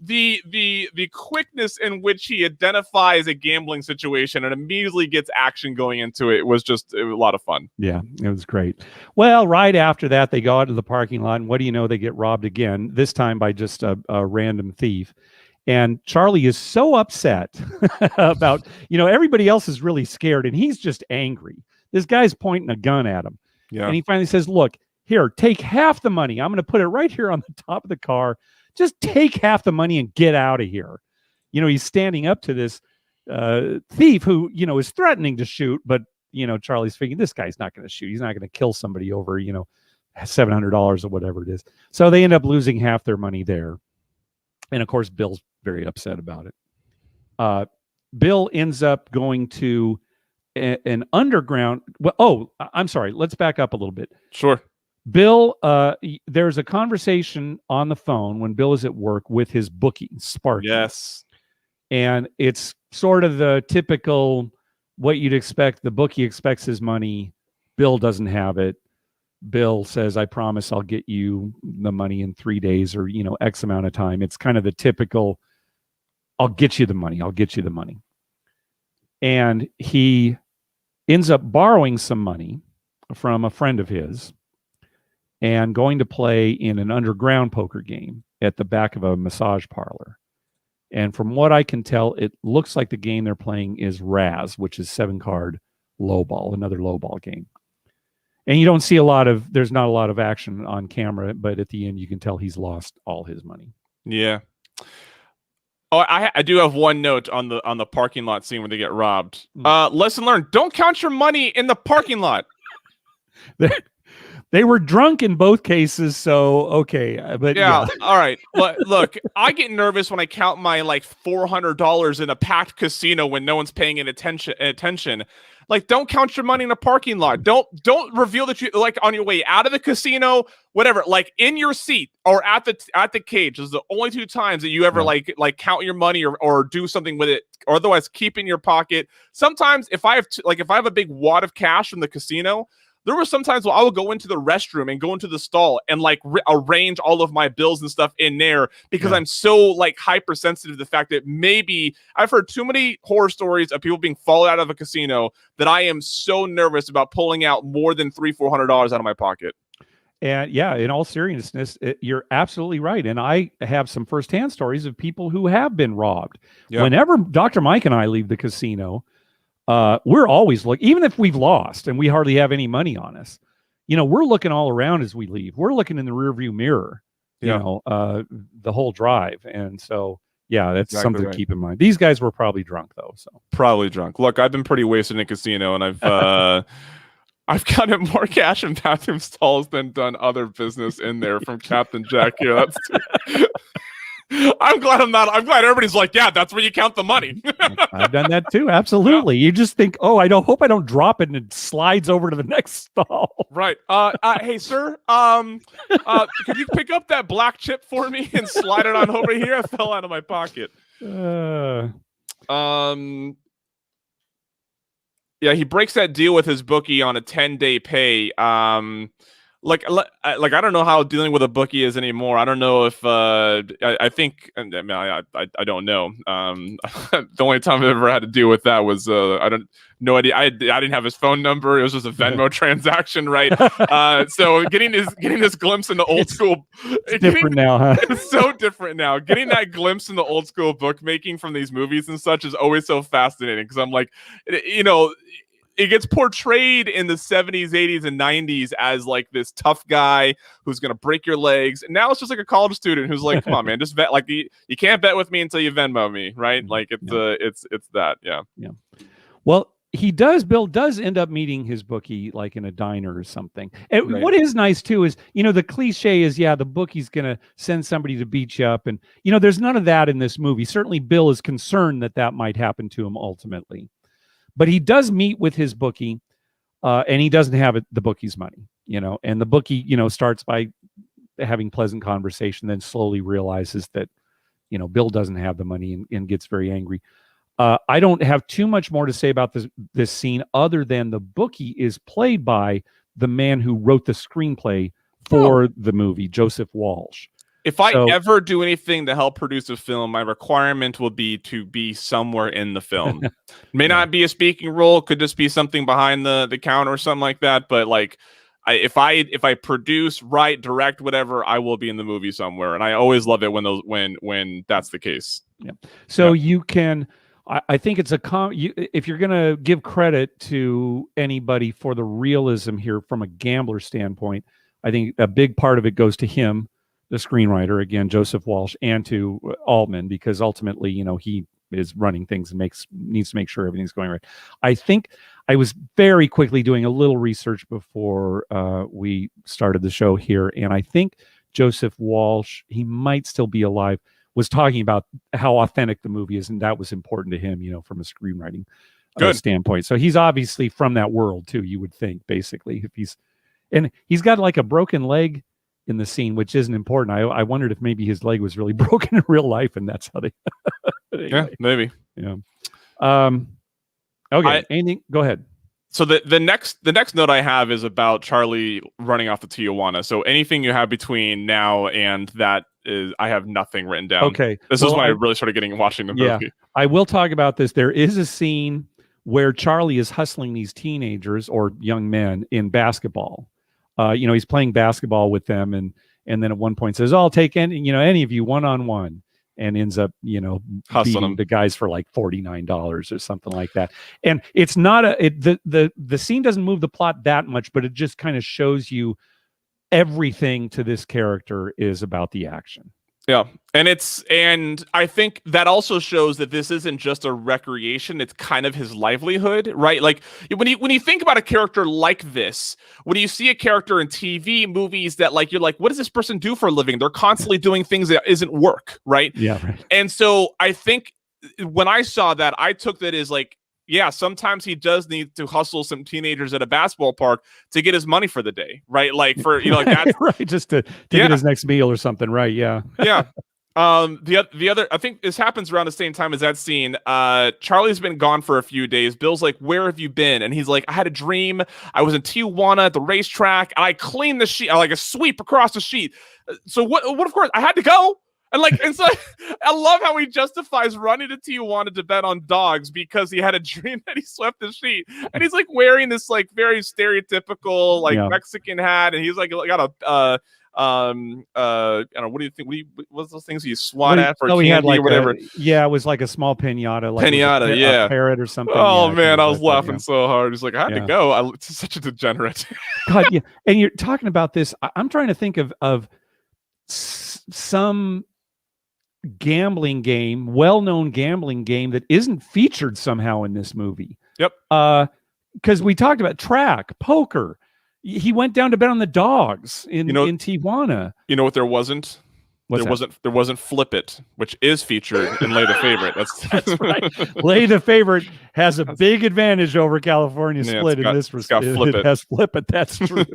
the quickness in which he identifies a gambling situation and immediately gets action going into it was just a lot of fun. Yeah, it was great. Well, right after that, they go out to the parking lot, and what do you know? They get robbed again. This time by just a random thief. And Charlie is so upset about, everybody else is really scared and he's just angry. This guy's pointing a gun at him. Yeah. And he finally says, "Look, here, take half the money. I'm going to put it right here on the top of the car. Just take half the money and get out of here." He's standing up to this thief who, is threatening to shoot. But, Charlie's thinking, this guy's not going to shoot. He's not going to kill somebody over, $700 or whatever it is. So they end up losing half their money there. And of course, Bill's very upset about it. Bill ends up going to an underground. Well, I'm sorry. Let's back up a little bit. Sure. Bill, there's a conversation on the phone when Bill is at work with his bookie, Sparky. Yes. And it's sort of the typical what you'd expect. The bookie expects his money. Bill doesn't have it. Bill says, "I promise I'll get you the money in 3 days or, X amount of time." It's kind of the typical, I'll get you the money. And he ends up borrowing some money from a friend of his and going to play in an underground poker game at the back of a massage parlor. And from what I can tell, it looks like the game they're playing is Raz, which is 7-card lowball, another lowball game. And you don't see there's not a lot of action on camera, but at the end you can tell he's lost all his money. Yeah. Oh, I do have one note on the parking lot scene when they get robbed. Lesson learned: don't count your money in the parking lot. They were drunk in both cases, so okay. But yeah. All right. But look, I get nervous when I count my $400 in a packed casino when no one's paying any attention. Don't count your money in a parking lot. Don't reveal that you on your way out of the casino, whatever. In your seat or at the cage. Those are the only 2 times that you ever count your money or do something with it, or otherwise keep in your pocket. Sometimes if I have a big wad of cash from the casino, there were some times where I would go into the restroom and go into the stall and arrange all of my bills and stuff in there because I'm so hypersensitive to the fact that maybe I've heard too many horror stories of people being followed out of a casino that I am so nervous about pulling out more than $300-400 out of my pocket. And yeah, in all seriousness, you're absolutely right. And I have some firsthand stories of people who have been robbed. Yeah. Whenever Dr. Mike and I leave the casino, we're always looking, even if we've lost and we hardly have any money on us, we're looking all around as we leave. We're looking in the rearview mirror, the whole drive. And so, yeah, that's exactly something to keep in mind. These guys were probably drunk though. So probably drunk. Look, I've been pretty wasted in a casino, and I've gotten more cash in bathroom stalls than done other business in there from Captain Jack here. That's I'm glad everybody's like, yeah, that's where you count the money. I've done that too. Absolutely. Yeah. You just think, oh, I hope I don't drop it and it slides over to the next stall. Right. Hey, sir, could you pick up that black chip for me and slide it on over here? I fell out of my pocket. Yeah, he breaks that deal with his bookie on a 10-day pay. I don't know how dealing with a bookie is anymore. I don't know if I think I mean I don't know. The only time I've ever had to deal with that was I don't no idea. I didn't have his phone number. It was just a Venmo transaction, right? So getting this glimpse into old school, it's different now, huh? It's so different now. Getting that glimpse into old school bookmaking from these movies and such is always so fascinating because I'm like, you know, it gets portrayed in the 70s, 80s, and 90s as like this tough guy who's gonna break your legs. And now it's just like a college student who's like, come on, man, just bet. Like you can't bet with me until you Venmo me, right? Like it's that, yeah. Well, Bill does end up meeting his bookie like in a diner or something. And Right. what is nice too is, the cliche is, the bookie's gonna send somebody to beat you up, and there's none of that in this movie. Certainly Bill is concerned that might happen to him ultimately. But he does meet with his bookie, and he doesn't have the bookie's money, and the bookie, starts by having pleasant conversation, then slowly realizes that, Bill doesn't have the money and gets very angry. I don't have too much more to say about this scene other than the bookie is played by the man who wrote the screenplay for the movie, Joseph Walsh. If I ever do anything to help produce a film, my requirement will be to be somewhere in the film. May not be a speaking role, could just be something behind the counter or something like that. But like, if I produce, write, direct, whatever, I will be in the movie somewhere. And I always love it when that's the case. Yeah. So you can. I think it's if you're going to give credit to anybody for the realism here from a gambler standpoint, I think a big part of it goes to him, the screenwriter, again, Joseph Walsh, and to Altman, because ultimately, he is running things and needs to make sure everything's going right. I think I was very quickly doing a little research before we started the show here, and I think Joseph Walsh, he might still be alive, was talking about how authentic the movie is, and that was important to him, from a screenwriting standpoint. So he's obviously from that world too, you would think, basically. And he's got like a broken leg in the scene, which isn't important. I wondered if maybe his leg was really broken in real life, and that's how they. Anyway. Yeah, maybe. Yeah. Okay. Anything? Go ahead. So the next note I have is about Charlie running off to Tijuana. So anything you have between now and that is, I have nothing written down. Okay. This is when I really started watching the movie. Yeah, I will talk about this. There is a scene where Charlie is hustling these teenagers or young men in basketball. He's playing basketball with them, and then at one point says, "I'll take any of you one-on-one," and ends up, hustling beating the guys for like $49 or something like that. And it's not the scene doesn't move the plot that much, but it just kind of shows everything to this character is about the action. Yeah. And I think that also shows that this isn't just a recreation, it's kind of his livelihood, right? Like when you think about a character like this, when you see a character in TV movies that like you're like, what does this person do for a living? They're constantly doing things that isn't work, right? Yeah, right. And so I think when I saw that, I took that as like, yeah, sometimes he does need to hustle some teenagers at a basketball park to get his money for the day, right? Like for like that, right? Just to get his next meal or something, right? Yeah, yeah. The other, I think this happens around the same time as that scene. Charlie's been gone for a few days. Bill's like, "Where have you been?" And he's like, "I had a dream. I was in Tijuana at the racetrack, and I cleaned the sheet. I like a sweep across the sheet. So what? Of course, I had to go." And so I love how he justifies running to Tijuana to bet on dogs because he had a dream that he swept the sheet, and he's like wearing this like very stereotypical like Mexican hat, and he's like got a I don't know, what do you think? What's those things you swat at for candy, he had like or whatever? It was like a small pinata, like a parrot or something. Oh man, I was laughing so hard. He's like, I had to go. It's such a degenerate. God, yeah. And you're talking about this. I'm trying to think of some gambling game, well-known gambling game that isn't featured somehow in this movie. Yep. Because we talked about track, poker. He went down to bet on the dogs in Tijuana. You know what there wasn't? There wasn't Flip It, which is featured in Lay the Favorite. That's right. Lay the Favorite has a big advantage over California Split in this respect. It has Flip It. That's true.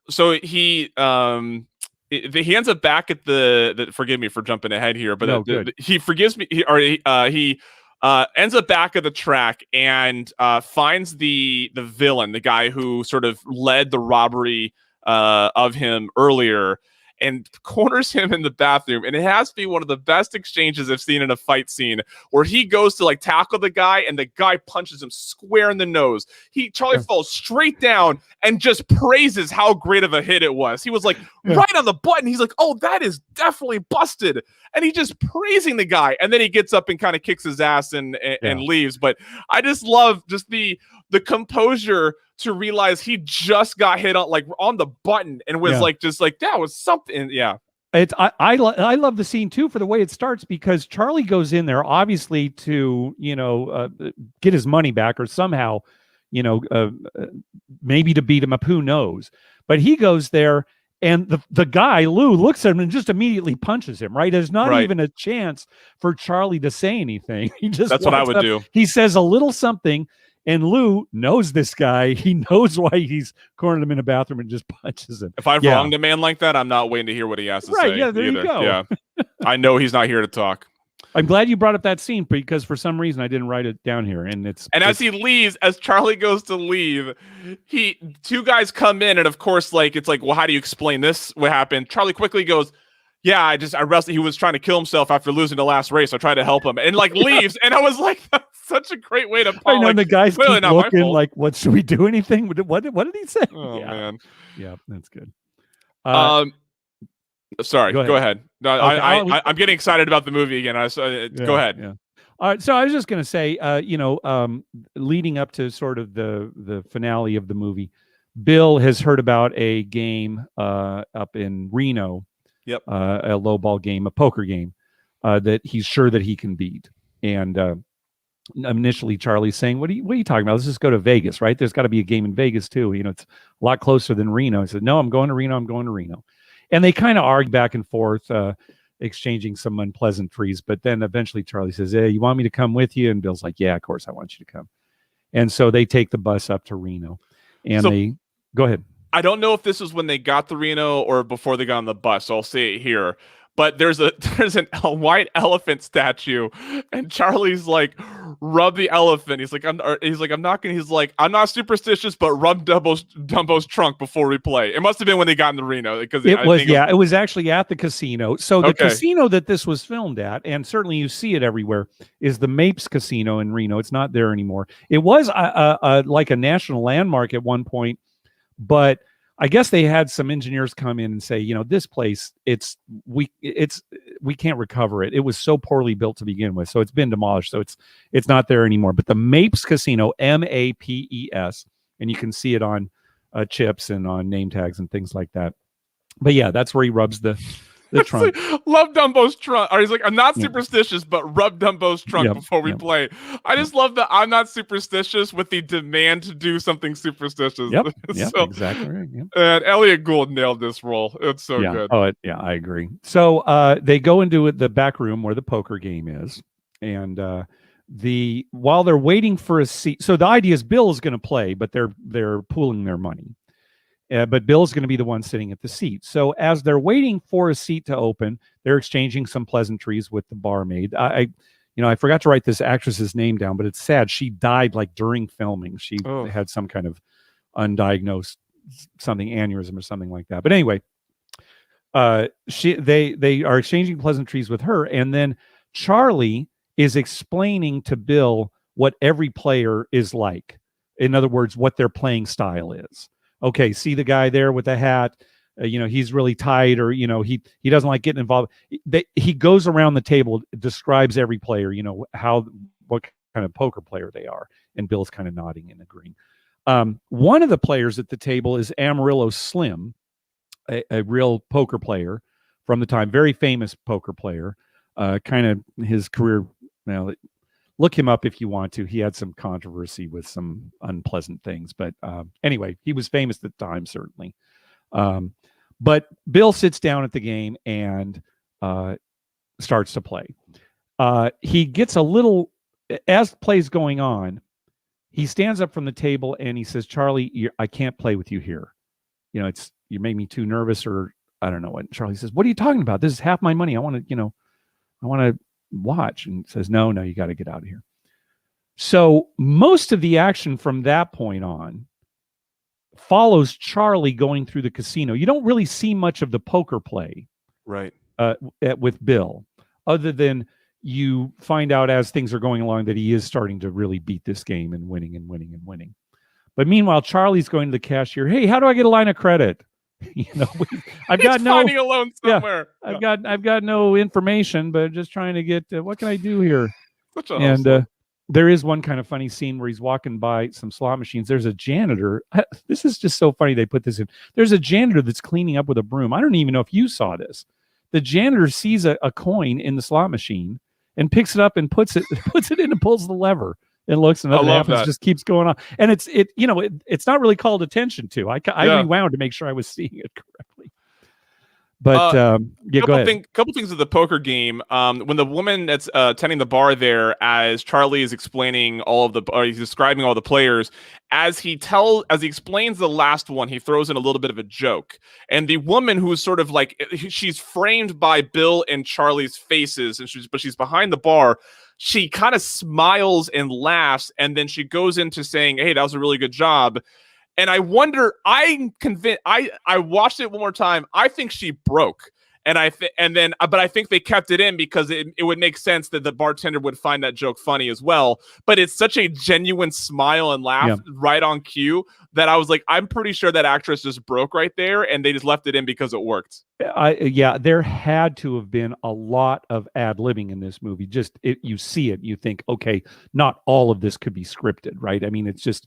So he ends up back at the forgive me for jumping ahead here, but he forgives me. He ends up back of the track and finds the villain, the guy who sort of led the robbery of him earlier, and corners him in the bathroom. And it has to be one of the best exchanges I've seen in a fight scene, where he goes to like tackle the guy and the guy punches him square in the nose. Charlie falls straight down and just praises how great of a hit it was. He was like right on the button. He's like, oh, that is definitely busted. And he's just praising the guy. And then he gets up and kind of kicks his ass and leaves. But I just love just the composure to realize he just got hit on the button and was just like that was something. Yeah. I love the scene too for the way it starts, because Charlie goes in there obviously to get his money back or somehow maybe to beat him up, who knows, but he goes there and the guy Lou looks at him and just immediately punches him. Right, there's not even a chance for Charlie to say anything. He just that's what I would do. He says a little something. And Lou knows this guy. He knows why he's cornered him in a bathroom and just punches him. If I've wronged a man like that, I'm not waiting to hear what he has to say. Yeah, there you go. Yeah, I know he's not here to talk. I'm glad you brought up that scene, because for some reason I didn't write it down here. As he leaves, as Charlie goes to leave, two guys come in, and of course, it's like, well, how do you explain this? What happened? Charlie quickly goes, yeah, I wrestled. He was trying to kill himself after losing the last race. I tried to help him, and leaves. And I was like, that's such a great way to. I know the guys keep looking like, what, should we do anything? What did he say? Oh man, yeah, that's good. Sorry, go ahead. No, okay, I'm getting excited about the movie again. Go ahead. Yeah. All right, so I was just going to say, leading up to sort of the finale of the movie, Bill has heard about a game up in Reno. Yep. A low ball game, a poker game that he's sure that he can beat. And initially Charlie's saying, what are you talking about? Let's just go to Vegas, right? There's got to be a game in Vegas too. It's a lot closer than Reno. I said, no, I'm going to Reno. And they kind of argue back and forth, exchanging some unpleasantries. But then eventually Charlie says, hey, you want me to come with you? And Bill's like, yeah, of course I want you to come. And so they take the bus up to Reno. And go ahead. I don't know if this was when they got to Reno or before they got on the bus, so I'll say it here. But there's a white elephant statue, and Charlie's like, rub the elephant. He's like, I'm not superstitious, but rub Dumbo's trunk before we play. It must have been when they got into Reno, because it was actually at the casino. So the casino that this was filmed at, and certainly you see it everywhere, is the Mapes Casino in Reno. It's not there anymore. It was like a national landmark at one point. But I guess they had some engineers come in and say, this place, we can't recover it. It was so poorly built to begin with, so it's been demolished. So it's not there anymore. But the Mapes Casino, MAPES, and you can see it on chips and on name tags and things like that. But yeah, that's where he rubs the trunk. Love Dumbo's trunk. Or he's like, I'm not superstitious, but rub Dumbo's trunk before we play. I just love that I'm not superstitious with the demand to do something superstitious. Yep, exactly right. Yep. And Elliot Gould nailed this role. It's so good. Oh, I agree. So they go into the back room where the poker game is, and while they're waiting for a seat. So the idea is Bill is going to play, but they're pooling their money. But Bill's going to be the one sitting at the seat. So as they're waiting for a seat to open, they're exchanging some pleasantries with the barmaid. I forgot to write this actress's name down, but it's sad. She died during filming. She had some kind of undiagnosed aneurysm or something like that. But anyway, they are exchanging pleasantries with her, and then Charlie is explaining to Bill what every player is like. In other words, what their playing style is. Okay, see the guy there with the hat, he's really tight, or, he doesn't like getting involved. He goes around the table, describes every player, what kind of poker player they are. And Bill's kind of nodding and agreeing. One of the players at the table is Amarillo Slim, a real poker player from the time, very famous poker player, kind of his career. Look him up if you want to. He had some controversy with some unpleasant things. But anyway, he was famous at the time, certainly. But Bill sits down at the game and starts to play. He gets a little, as play's going on, he stands up from the table and he says, Charlie, I can't play with you here. You made me too nervous, or I don't know what. Charlie says, what are you talking about? This is half my money. I want to watch. And says, no, you got to get out of here. So most of the action from that point on follows Charlie going through the casino. You don't really see much of the poker play, right, with Bill, other than you find out as things are going along that he is starting to really beat this game and winning and winning and winning. But meanwhile, Charlie's going to the cashier. Hey, how do I get a line of credit? I've got no finding a loan somewhere. Yeah, I've got no information, but just trying to get what can I do here? And there is one kind of funny scene where he's walking by some slot machines. There's a janitor. This is just so funny they put this in. There's a janitor that's cleaning up with a broom. I don't even know if you saw this. The janitor sees a coin in the slot machine and picks it up and puts it in and pulls the lever and looks, and nothing happens. Just keeps going on. And it's not really called attention to. I rewound to make sure I was seeing it correctly. But go ahead. Couple things of the poker game. When the woman that's tending the bar there, as Charlie is explaining he's describing all the players, as he explains the last one, he throws in a little bit of a joke. And the woman, who's sort of like, she's framed by Bill and Charlie's faces, but she's behind the bar. She kind of smiles and laughs, and then she goes into saying, "Hey, that was a really good job." And I wonder, I'm convinced, I watched it one more time. I think she broke. But I think they kept it in because it would make sense that the bartender would find that joke funny as well. But it's such a genuine smile and laugh right on cue that I was like, I'm pretty sure that actress just broke right there, and they just left it in because it worked. There had to have been a lot of ad-libbing in this movie. You see it, you think, okay, not all of this could be scripted, right? I mean, it's just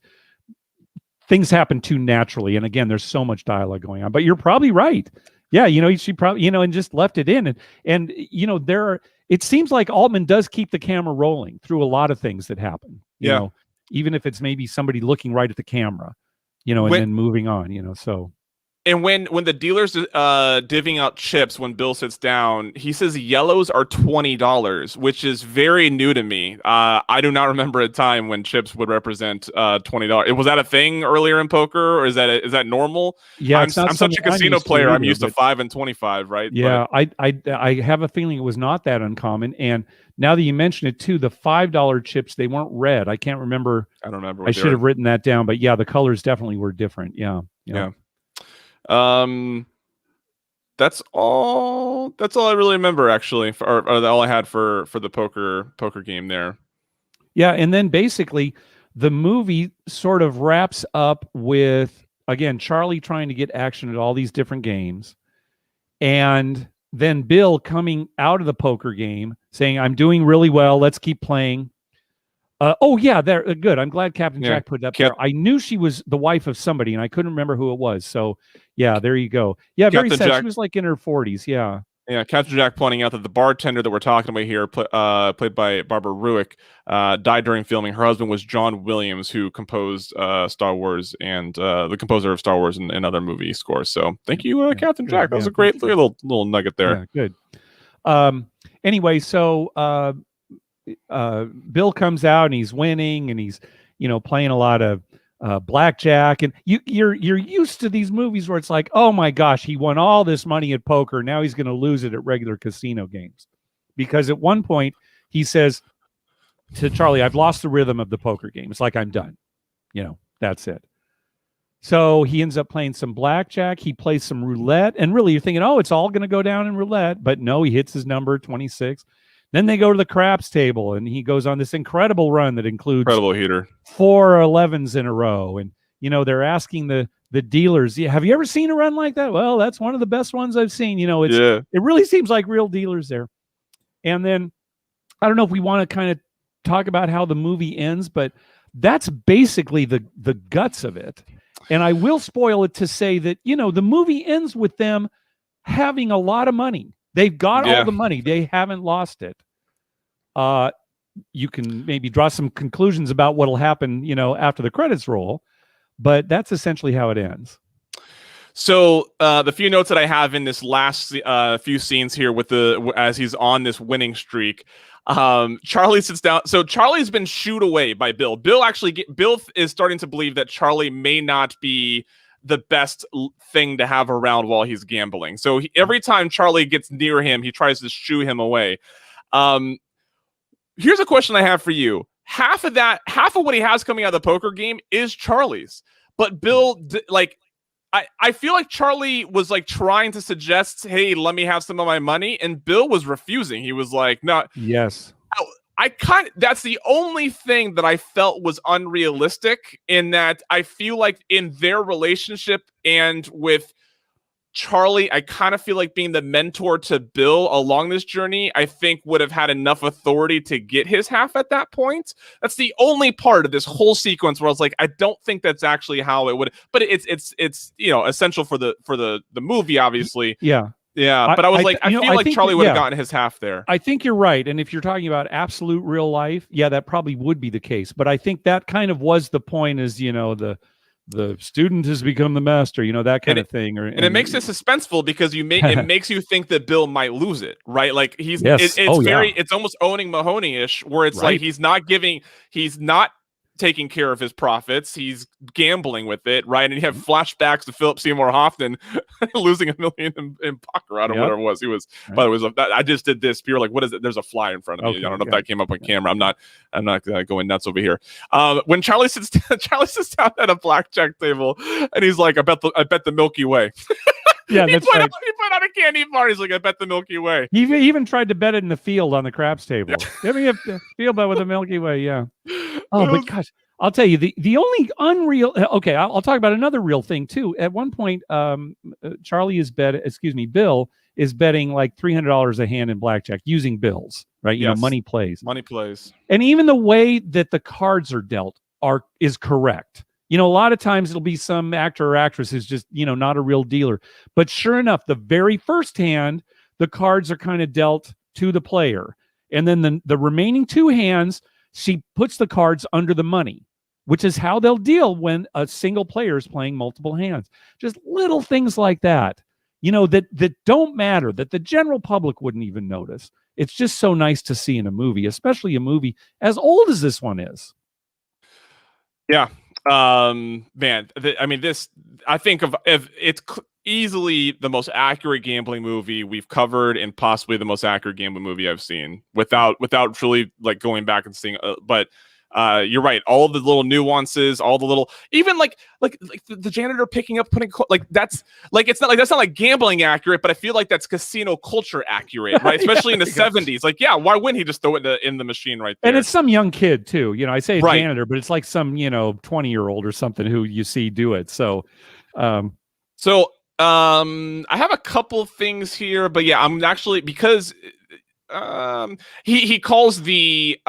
things happen too naturally. And again, there's so much dialogue going on, but you're probably right. Yeah. She probably, and just left it in. And it seems like Altman does keep the camera rolling through a lot of things that happen, you know, even if it's maybe somebody looking right at the camera, and then moving on, so. And when the dealer's divvying out chips, when Bill sits down, he says yellows are $20, which is very new to me. I do not remember a time when chips would represent $20. Was that a thing earlier in poker, or is that normal? Yeah, I'm such a casino player. I'm used to 5 and 25, right? Yeah, I have a feeling it was not that uncommon. And now that you mention it too, the $5 chips, they weren't red. I can't remember. I don't remember. I should have written that down, but yeah, the colors definitely were different. Yeah. That's all I really remember, actually, or all I had for the poker game there. Yeah, and then basically the movie sort of wraps up with, again, Charlie trying to get action at all these different games, and then Bill coming out of the poker game saying, "I'm doing really well. Let's keep playing." They're good. I'm glad Captain Jack put that there. I knew she was the wife of somebody, and I couldn't remember who it was. So, yeah, there you go. Yeah, very sad. She was like in her 40s. Yeah. Yeah, Captain Jack pointing out that the bartender that we're talking about here, played by Barbara Ruick, died during filming. Her husband was John Williams, who composed Star Wars and the composer of Star Wars and other movie scores. So, thank you, Captain Jack. That was a great little nugget there. Yeah, good. Anyway, so. Bill comes out and he's winning, and he's playing a lot of blackjack, and you're used to these movies where it's like, oh my gosh, he won all this money at poker, now he's going to lose it at regular casino games, because at one point he says to Charlie, "I've lost the rhythm of the poker game. It's like I'm done. That's it." So he ends up playing some blackjack. He plays some roulette, and really you're thinking, oh, it's all going to go down in roulette, but no, he hits his number 26. Then they go to the craps table, and he goes on this incredible run that includes incredible heater, 4 11s in a row. And, they're asking the dealers, have you ever seen a run like that? Well, that's one of the best ones I've seen. It really seems like real dealers there. And then I don't know if we want to kind of talk about how the movie ends, but that's basically the guts of it. And I will spoil it to say that, the movie ends with them having a lot of money. They've got all the money. They haven't lost it. You can maybe draw some conclusions about what'll happen, after the credits roll, but that's essentially how it ends. So the few notes that I have in this last few scenes here as he's on this winning streak, Charlie sits down. So Charlie's been shooed away by Bill. Bill is starting to believe that Charlie may not be the best thing to have around while he's gambling. So every time Charlie gets near him, he tries to shoo him away. Here's a question I have for you. half of what he has coming out of the poker game is Charlie's. But Bill, like, I feel like Charlie was like trying to suggest, hey, let me have some of my money. And Bill was refusing. He was like, no. Yes. That's the only thing that I felt was unrealistic, in that I feel like in their relationship and with Charlie, I kind of feel like being the mentor to Bill along this journey, I think would have had enough authority to get his half at that point. That's the only part of this whole sequence where I was like, I don't think that's actually how it would, but it's essential for the movie, obviously. Yeah. Yeah, but I was I feel like Charlie would have gotten his half there. I think you're right. And if you're talking about absolute real life, yeah, that probably would be the case. But I think that kind of was the point, is, the student has become the master, that kind of thing. And it makes it suspenseful because it makes you think that Bill might lose it, right? Like it's almost owning Mahoney-ish, where it's like he's not taking care of his profits, he's gambling with it, right? And you have flashbacks to Philip Seymour Hoffman losing $1 million in baccarat or whatever it was. He was, by the way, I just did this. You're like, what is it? There's a fly in front of me. I don't know if that came up on camera. I'm not going nuts over here. When Charlie sits down at a blackjack table, and he's like, I bet the Milky Way. Yeah, that's right. He put out a candy bar. He's like, I bet the Milky Way. He even tried to bet it in the field on the craps table. Let me have the field bet with the Milky Way. Yeah. Oh, but gosh, I'll tell you, the only unreal. Okay, I'll talk about another real thing too. At one point, Bill is betting like $300 a hand in blackjack using bills, right? Money plays. Money plays. And even the way that the cards are dealt is correct. A lot of times it'll be some actor or actress who's just, not a real dealer. But sure enough, the very first hand, the cards are kind of dealt to the player. And then the remaining two hands, she puts the cards under the money, which is how they'll deal when a single player is playing multiple hands. Just little things like that, that don't matter, that the general public wouldn't even notice. It's just so nice to see in a movie, especially a movie as old as this one is. Yeah. Man, I think if it's easily the most accurate gambling movie we've covered, and possibly the most accurate gambling movie I've seen, without truly like going back and seeing. But you're right. All the little nuances, all the little, even like the janitor picking up, that's not like gambling accurate, but I feel like that's casino culture accurate, right? Especially in the 70s. Like, yeah, why wouldn't he just throw it in the machine right there? And it's some young kid too. I say janitor, but it's like some 20-year-old or something who you see do it. So, I have a couple things here, but yeah, I'm actually, because he calls the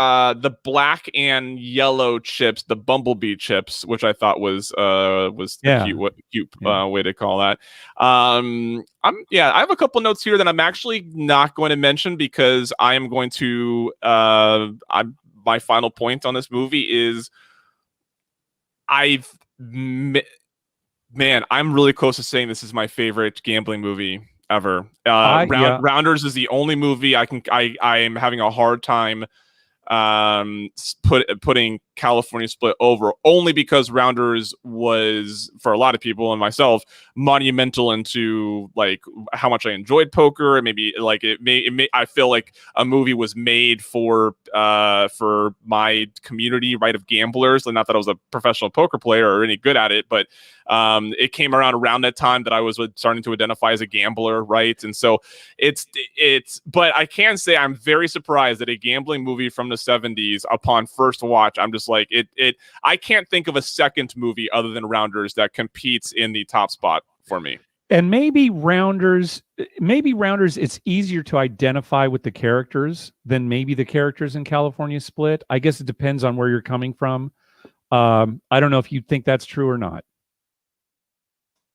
black and yellow chips the bumblebee chips, which I thought was the cute way to call that. I have a couple notes here that I'm actually not going to mention, because I am going to my final point on this movie is I'm really close to saying this is my favorite gambling movie ever. Rounders is the only movie I am having a hard time putting California Split over, only because Rounders was, for a lot of people and myself, monumental into like how much I enjoyed poker, and maybe like I feel like a movie was made for my community, right, of gamblers. And not that I was a professional poker player or any good at it, but it came around that time that I was starting to identify as a gambler, right? And so but I can say I'm very surprised that a gambling movie from the 70s, upon first watch, I'm just like, I can't think of a second movie other than Rounders that competes in the top spot for me. And maybe Rounders, it's easier to identify with the characters than maybe the characters in California Split. I guess it depends on where you're coming from. I don't know if you think that's true or not.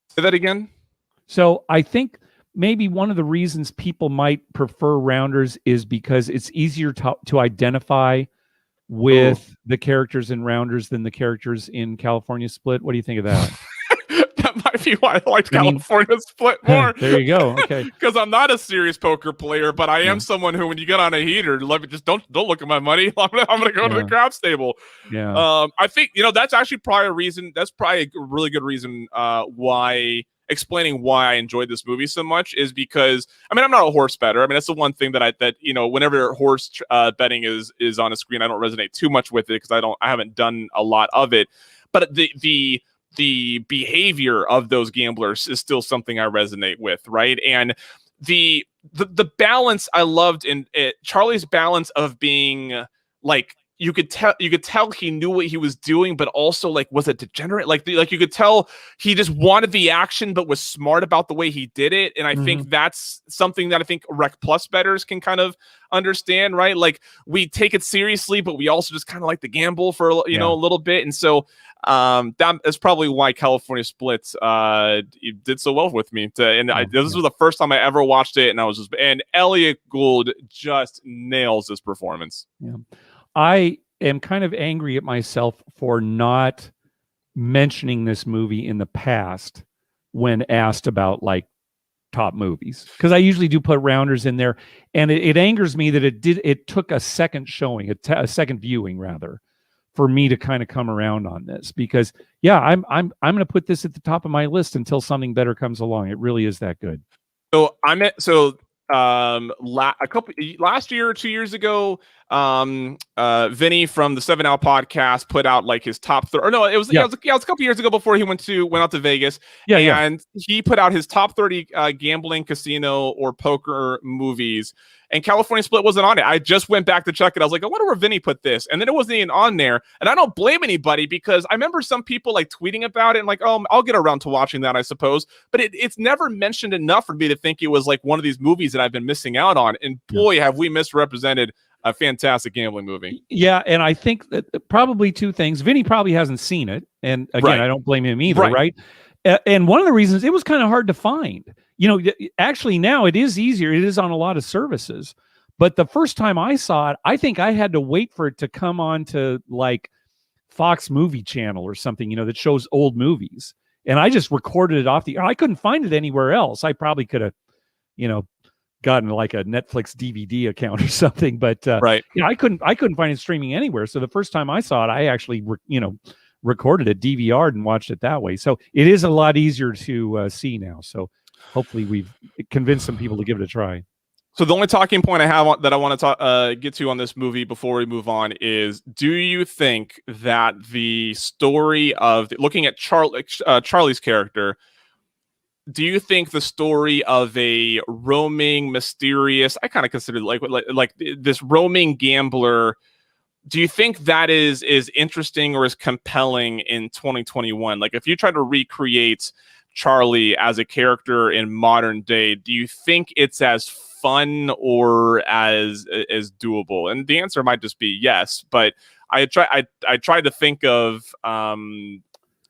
Say that again. So I think maybe one of the reasons people might prefer Rounders is because it's easier to identify with the characters in Rounders than the characters in California Split. What do you think of that? you want. I like California Split more. There you go. Okay. Because I'm not a serious poker player, but I am someone who, when you get on a heater, let me just don't look at my money. I'm gonna go to the craps table. Yeah. I think, that's actually probably a reason. That's probably a really good reason why. Explaining why I enjoyed this movie so much is because, I mean, I'm not a horse bettor. I mean, that's the one thing that whenever horse betting is on a screen, I don't resonate too much with it because I haven't done a lot of it. But the behavior of those gamblers is still something I resonate with, right? And the balance I loved in it, Charlie's balance of being like, you could tell he knew what he was doing, but also, like, was it degenerate? Like you could tell he just wanted the action, but was smart about the way he did it. And I think that's something that I think Rec Plus bettors can kind of understand, right? Like, we take it seriously, but we also just kind of like to gamble for a little bit. And so that is probably why California Split did so well with me. This was the first time I ever watched it, and Elliot Gould just nails this performance. Yeah. I am kind of angry at myself for not mentioning this movie in the past when asked about, like, top movies, because I usually do put rounders in there, and it angers me that it took a second showing, a second viewing rather, for me to kind of come around on this, because I'm going to put this at the top of my list until something better comes along. It really is that good. So last year or 2 years ago, Vinny from the 7 Out podcast put out, like, his top 30. Or no, it was a couple years ago before he went out to Vegas. And he put out his top 30 gambling, casino, or poker movies. And California Split wasn't on it. I just went back to check it. I was like, I wonder where Vinny put this. And then it wasn't even on there. And I don't blame anybody, because I remember some people, like, tweeting about it and, like, oh, I'll get around to watching that, I suppose. But it's never mentioned enough for me to think it was, like, one of these movies that I've been missing out on. And boy, have we misrepresented a fantastic gambling movie. Yeah, and I think that probably two things. Vinny probably hasn't seen it. And again, I don't blame him either, right? And one of the reasons, it was kind of hard to find. Actually now it is easier. It is on a lot of services. But the first time I saw it, I think I had to wait for it to come on to, like, Fox Movie Channel or something, that shows old movies. And I just recorded it off I couldn't find it anywhere else. I probably could have, gotten, like, a Netflix DVD account or something, but I couldn't find it streaming anywhere. So the first time I saw it, I actually recorded it, DVR'd, and watched it that way. So it is a lot easier to see now. So hopefully we've convinced some people to give it a try. So the only talking point I have that I want to get to on this movie before we move on is, do you think that the story of looking at Charlie's character, do you think the story of a roaming, mysterious, I kind of consider it like this roaming gambler, do you think that is interesting or is compelling in 2021? Like, if you try to recreate Charlie as a character in modern day, do you think it's as fun or as doable? And the answer might just be yes, but I tried to think of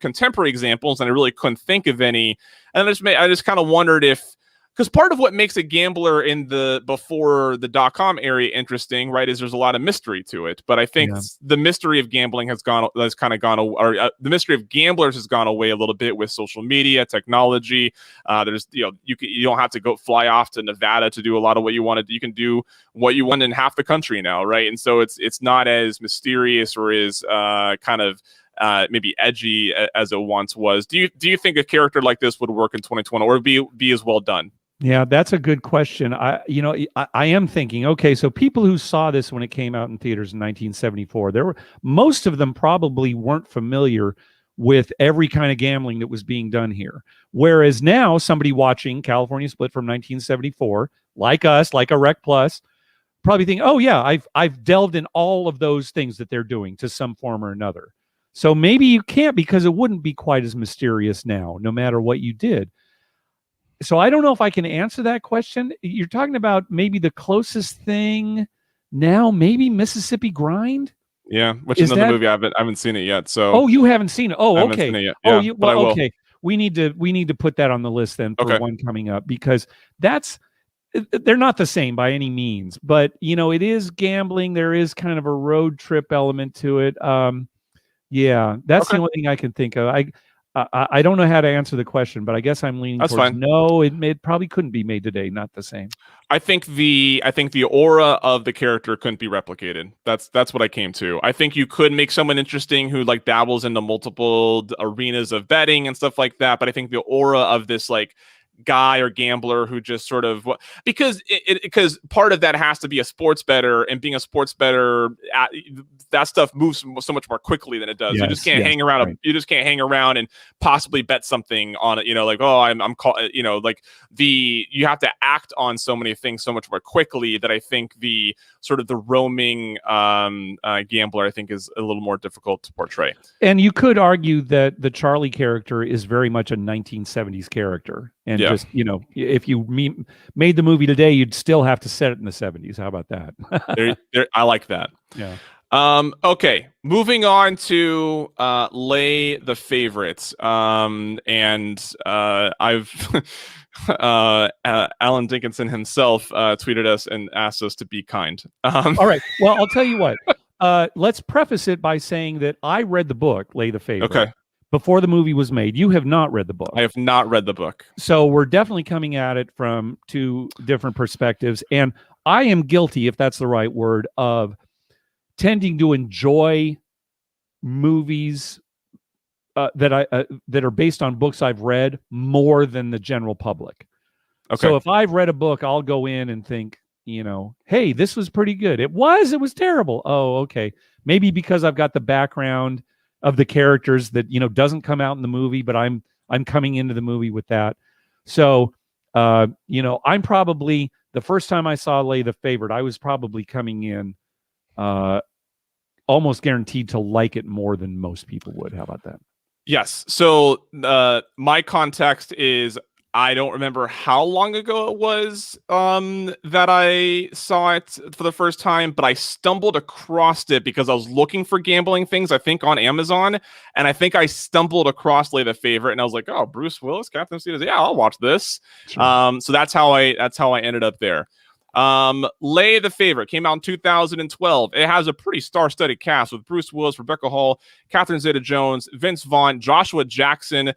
contemporary examples, and I really couldn't think of any. And I just kind of wondered if, because part of what makes a gambler in before the .com area interesting, right, is there's a lot of mystery to it. But I think the mystery of gambling the mystery of gamblers has gone away a little bit with social media, technology. There's you don't have to go fly off to Nevada to do a lot of what you want to do. You can do what you want in half the country now, right? And so it's not as mysterious or as kind of maybe edgy as it once was. Do you think a character like this would work in 2020 or be as well done? Yeah, that's a good question. I am thinking, okay, so people who saw this when it came out in theaters in 1974, most of them probably weren't familiar with every kind of gambling that was being done here. Whereas now, somebody watching California Split from 1974, like us, like a Rec Plus, probably think, oh yeah, I've delved in all of those things that they're doing to some form or another. So maybe you can't, because it wouldn't be quite as mysterious now, no matter what you did. So I don't know if I can answer that question. You're talking about maybe the closest thing now, maybe Mississippi Grind. Yeah, which is another movie I haven't seen it yet. So you haven't seen it. Oh, okay. Seen it yet. Yeah, okay. We need to put that on the list then for one coming up, because they're not the same by any means, but it is gambling. There is kind of a road trip element to it. Yeah, that's the only thing I can think of. I don't know how to answer the question, but I guess I'm leaning That's towards fine. no. It probably couldn't be made today. Not the same. I think the aura of the character couldn't be replicated. That's what I came to. I think you could make someone interesting who like dabbles into multiple arenas of betting and stuff like that, but I think the aura of this like guy or gambler who just sort of because part of that has to be a sports bettor, and being a sports bettor, that stuff moves so much more quickly than it does. You just can't hang around. Right. You just can't hang around and possibly bet something on it. You know, like, oh, I'm call, you know, like you have to act on so many things so much more quickly that I think the sort of the roaming gambler, I think, is a little more difficult to portray. And you could argue that the Charlie character is very much a 1970s character. And just, you know, if you made the movie today, you'd still have to set it in the 70s. How about that? I like that. Yeah. Okay, moving on to Lay the Favorites. I've Alan Dickinson himself tweeted us and asked us to be kind. All right. Well, I'll tell you what. Let's preface it by saying that I read the book, Lay the Favorite, before the movie was made. You have not read the book. I have not read the book. So we're definitely coming at it from two different perspectives. And I am guilty, if that's the right word, of tending to enjoy movies that are based on books I've read more than the general public. Okay. So if I've read a book, I'll go in and think, you know, hey, this was pretty good. It was terrible. Oh, okay. Maybe because I've got the background of the characters that, you know, doesn't come out in the movie, but I'm coming into the movie with that. So, you know, I'm probably, the first time I saw Lay the Favorite, I was probably coming in almost guaranteed to like it more than most people would. How about that? Yes. So my context is, I don't remember how long ago it was that I saw it for the first time, but I stumbled across it because I was looking for gambling things, I think, on Amazon, and I think I stumbled across Lay the Favorite, and I was like, oh, Bruce Willis, Captain Stevens, yeah, I'll watch this. Sure. So that's how I ended up there. Lay the Favorite came out in 2012. It has a pretty star-studded cast with Bruce Willis, Rebecca Hall, Catherine Zeta-Jones, Vince Vaughn, Joshua Jackson,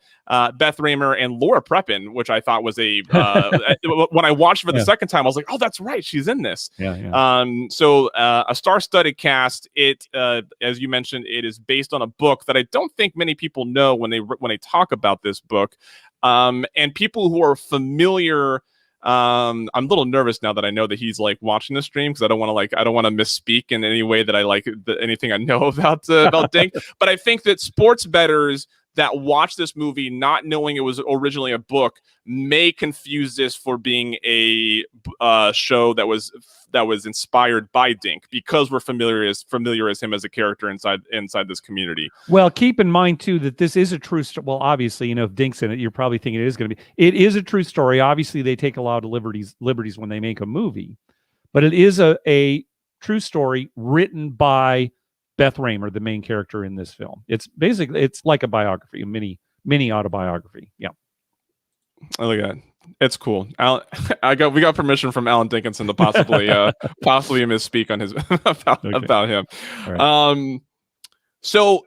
Beth Raymer, and Laura Prepon, which I thought was a when I watched it for the second time, I was like, oh, that's right, she's in this. So a star-studded cast. It as you mentioned, it is based on a book that I don't think many people know when they talk about this book, and people who are familiar. I'm a little nervous now that I know that he's like watching the stream, because I don't want to misspeak in any way that I like anything I know about Dink. But I think that sports bettors that watch this movie not knowing it was originally a book may confuse this for being a show that was inspired by Dink, because we're familiar as him as a character inside this community. Well, keep in mind too that this is a true story. Well, obviously, you know, if Dink's in it, you're probably thinking it is going to be. It is a true story. Obviously, they take a lot of liberties when they make a movie, but it is a true story written by Beth Raymer, the main character in this film. It's like a biography, a mini autobiography. Yeah. Oh, look at that. It's cool. We got permission from Alan Dickinson to possibly misspeak on his about him. Right. So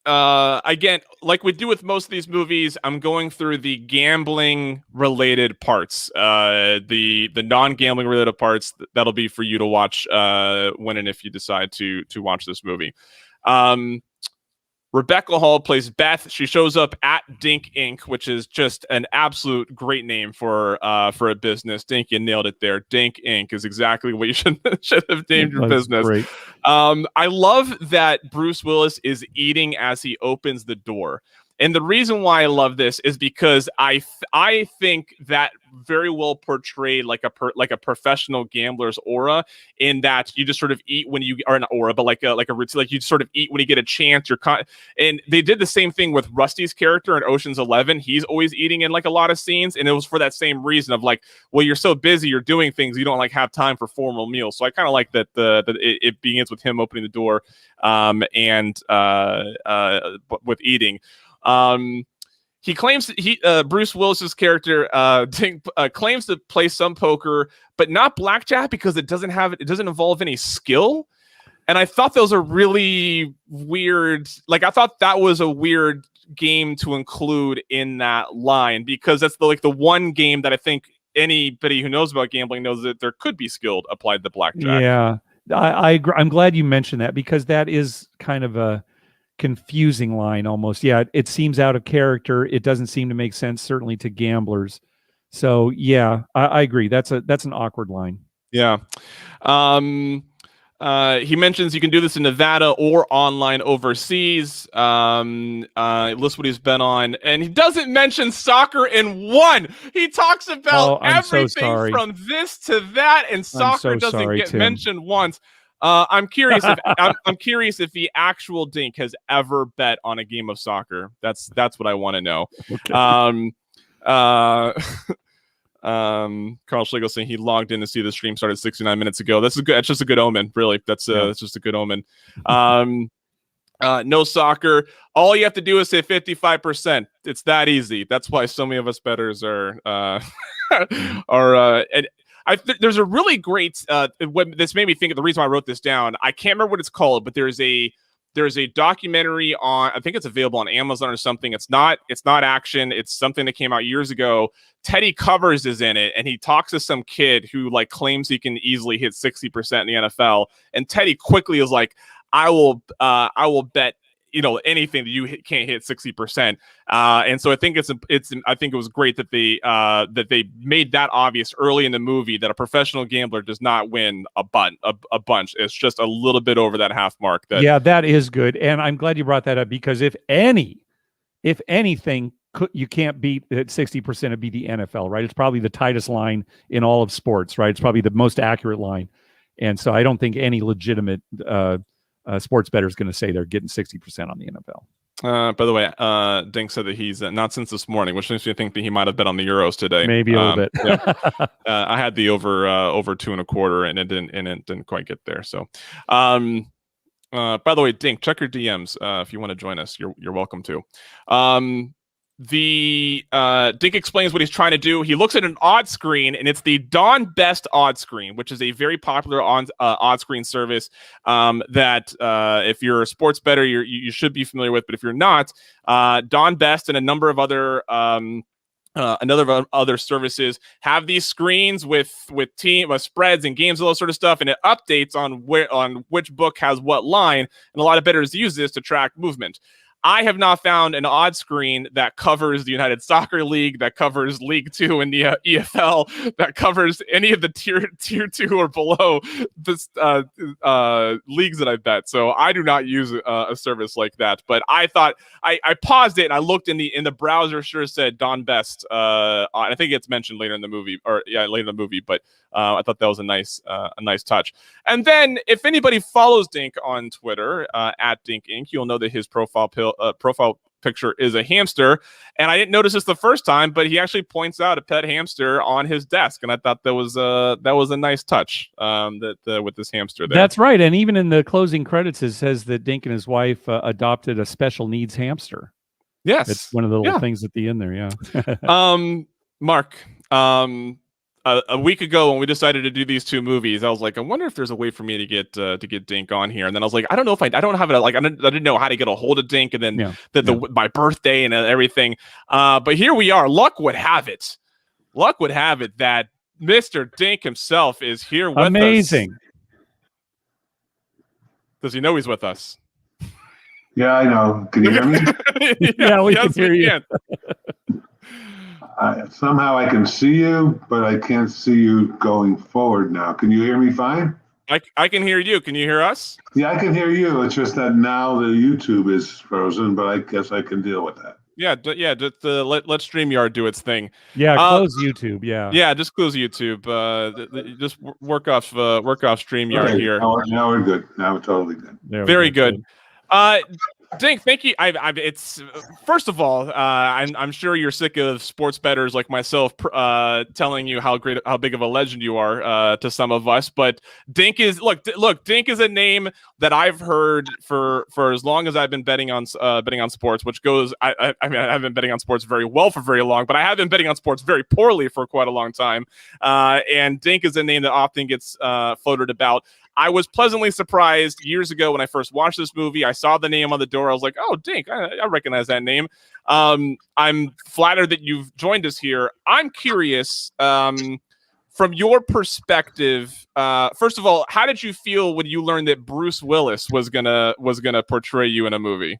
again, like we do with most of these movies, I'm going through the gambling related parts, the non-gambling related parts. That'll be for you to watch when and if you decide to watch this movie. Rebecca Hall plays Beth. She shows up at Dink Inc., which is just an absolute great name for a business. Dink, you nailed it there. Dink Inc. is exactly what you should have named your business. Great. I love that Bruce Willis is eating as he opens the door. And the reason why I love this is because I think that very well portrayed like a professional gambler's aura, in that you just sort of eat when you are an aura, but like a routine, like you sort of eat when you get a chance. And they did the same thing with Rusty's character in Ocean's 11. He's always eating in like a lot of scenes, and it was for that same reason of like, well, you're so busy, you're doing things, you don't like have time for formal meals. So I kind of like that it begins with him opening the door, and with eating. He claims that Bruce Willis's character claims to play some poker, but not blackjack, because it doesn't involve any skill. And I thought those are really weird. Like, I thought that was a weird game to include in that line, because that's the one game that I think anybody who knows about gambling knows that there could be skill applied to blackjack. Yeah, I agree. I'm glad you mentioned that, because that is kind of a confusing line almost. Yeah, it seems out of character. It doesn't seem to make sense, certainly to gamblers. So yeah, I agree. That's an awkward line. Yeah. He mentions you can do this in Nevada or online overseas. Lists what he's been on, and he doesn't mention soccer in one. He talks about everything from this to that, and soccer doesn't get mentioned once. I'm curious if I'm curious if the actual Dink has ever bet on a game of soccer. That's what I want to know. Okay. Carl Schlegel saying he logged in to see the stream started 69 minutes ago. That's just a good omen, really. That's just a good omen. No soccer. All you have to do is say 55%. It's that easy. That's why so many of us bettors are and there's a really great this made me think of the reason why I wrote this down. I can't remember what it's called, but there's a documentary on, I think it's available on Amazon or something. It's not action. It's something that came out years ago. Teddy Covers is in it, and he talks to some kid who claims he can easily hit 60% in the NFL. And Teddy quickly is like, I will bet anything that you can't hit 60%. And so I think I think it was great that they made that obvious early in the movie, that a professional gambler does not win a bunch. It's just a little bit over that half mark. That is good. And I'm glad you brought that up, because if anything you can't beat at 60%, it'd be the NFL, right? It's probably the tightest line in all of sports, right? It's probably the most accurate line. And so I don't think any legitimate sports bettor is going to say they're getting 60% on the NFL. By the way, Dink said that he's not since this morning, which makes me think that he might have bet on the Euros today. Maybe a little bit. Yeah. I had the over 2.25, and it didn't quite get there. So, by the way, Dink, check your DMs if you want to join us. You're welcome to. Dink explains what he's trying to do. He looks at an odd screen, and it's the Don Best odd screen, which is a very popular odd screen service that if you're a sports bettor, you should be familiar with. But if you're not, Don Best and a number of other other services have these screens with team spreads and games, all that sort of stuff, and it updates on which book has what line. And a lot of bettors use this to track movement. I have not found an odd screen that covers the United Soccer League, that covers League Two in the EFL, that covers any of the tier 2 or below this leagues that I bet. So I do not use a service like that. But I thought I paused it and I looked in the browser. Sure said Don Best. I think it's mentioned later in the movie, later in the movie. But I thought that was a nice touch. And then if anybody follows Dink on Twitter at Dink Inc., you'll know that his profile picture is a hamster. And I didn't notice this the first time, but he actually points out a pet hamster on his desk, and I thought that was a nice touch with this hamster there. That's right. And even in the closing credits, it says that Dink and his wife adopted a special needs hamster. Yes, it's one of the little things at the end there. Yeah. Mark. A week ago when we decided to do these two movies, I was like, I wonder if there's a way for me to get Dink on here. And then I was like, I don't know if I don't have it. Like, I didn't know how to get a hold of Dink, and then my birthday and everything. But here we are. Luck would have it that Mr. Dink himself is here with us. Amazing. Does he know he's with us? Yeah, I know. Can you hear me? Yeah, we can hear you. Somehow I can see you, but I can't see you going forward now. Can you hear me fine? I can hear you. Can you hear us? Yeah, I can hear you. It's just that now the YouTube is frozen, but I guess I can deal with that. Yeah. Just let StreamYard do its thing. Yeah, close YouTube. Yeah, just close YouTube. Just work off StreamYard here. Now we're good. Now we're totally good. Very good. Dink, thank you. It's first of all, I'm sure you're sick of sports bettors like myself telling you how big of a legend you are to some of us. But Dink is Dink is a name that I've heard for as long as I've been betting on sports, which goes. I mean, I haven't been betting on sports very well for very long, but I have been betting on sports very poorly for quite a long time. And Dink is a name that often gets floated about. I was pleasantly surprised years ago when I first watched this movie. I saw the name on the door. I was like, oh, dink, I recognize that name. I'm flattered that you've joined us here. I'm curious, from your perspective, first of all, how did you feel when you learned that Bruce Willis was gonna portray you in a movie?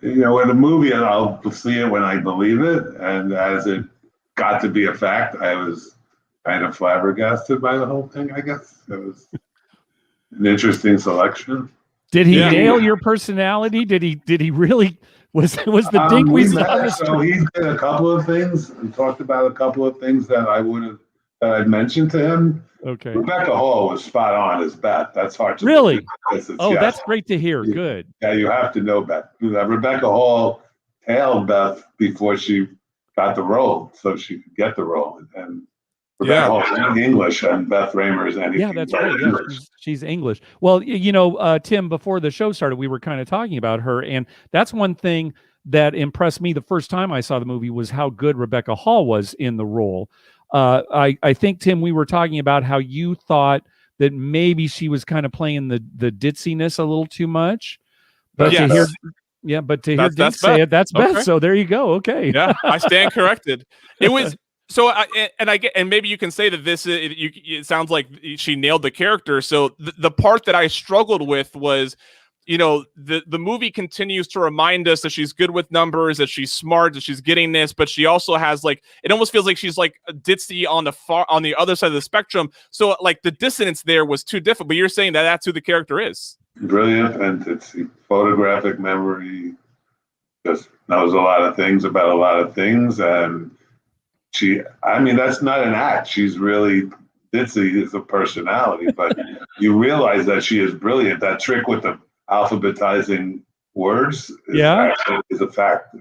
In a movie, I'll see it when I believe it, and as it got to be a fact, I was kind of flabbergasted by the whole thing. I guess it was an interesting selection. Did he nail your personality? Did he really? Was the dink we saw? So he did a couple of things and talked about a couple of things that I'd mentioned to him. Okay. Rebecca Hall was spot on as Beth. That's hard to really. Oh, that's great to hear. Good. Yeah, you have to know Beth. Rebecca Hall tailed Beth before she got the role, so she could get the role. And Rebecca Hall is English, and Beth Raymer is anything. Yeah, that's right. Yeah, she's English. Well, Tim, before the show started, we were kind of talking about her, and that's one thing that impressed me the first time I saw the movie was how good Rebecca Hall was in the role. I think, Tim, we were talking about how you thought that maybe she was kind of playing the ditziness a little too much. But to hear Dink say it, that's Beth. So there you go. Okay. Yeah, I stand corrected. It was so, and maybe you can say that this it sounds like she nailed the character. So the part that I struggled with was, the movie continues to remind us that she's good with numbers, that she's smart, that she's getting this, but she also has it almost feels like she's like ditzy on the other side of the spectrum. So like the dissonance there was too different. But you're saying that that's who the character is. Brilliant, and it's photographic memory. Just knows a lot of things about a lot of things, and that's not an act. She's really ditzy as a personality, but you realize that she is brilliant. That trick with the alphabetizing words is a fact.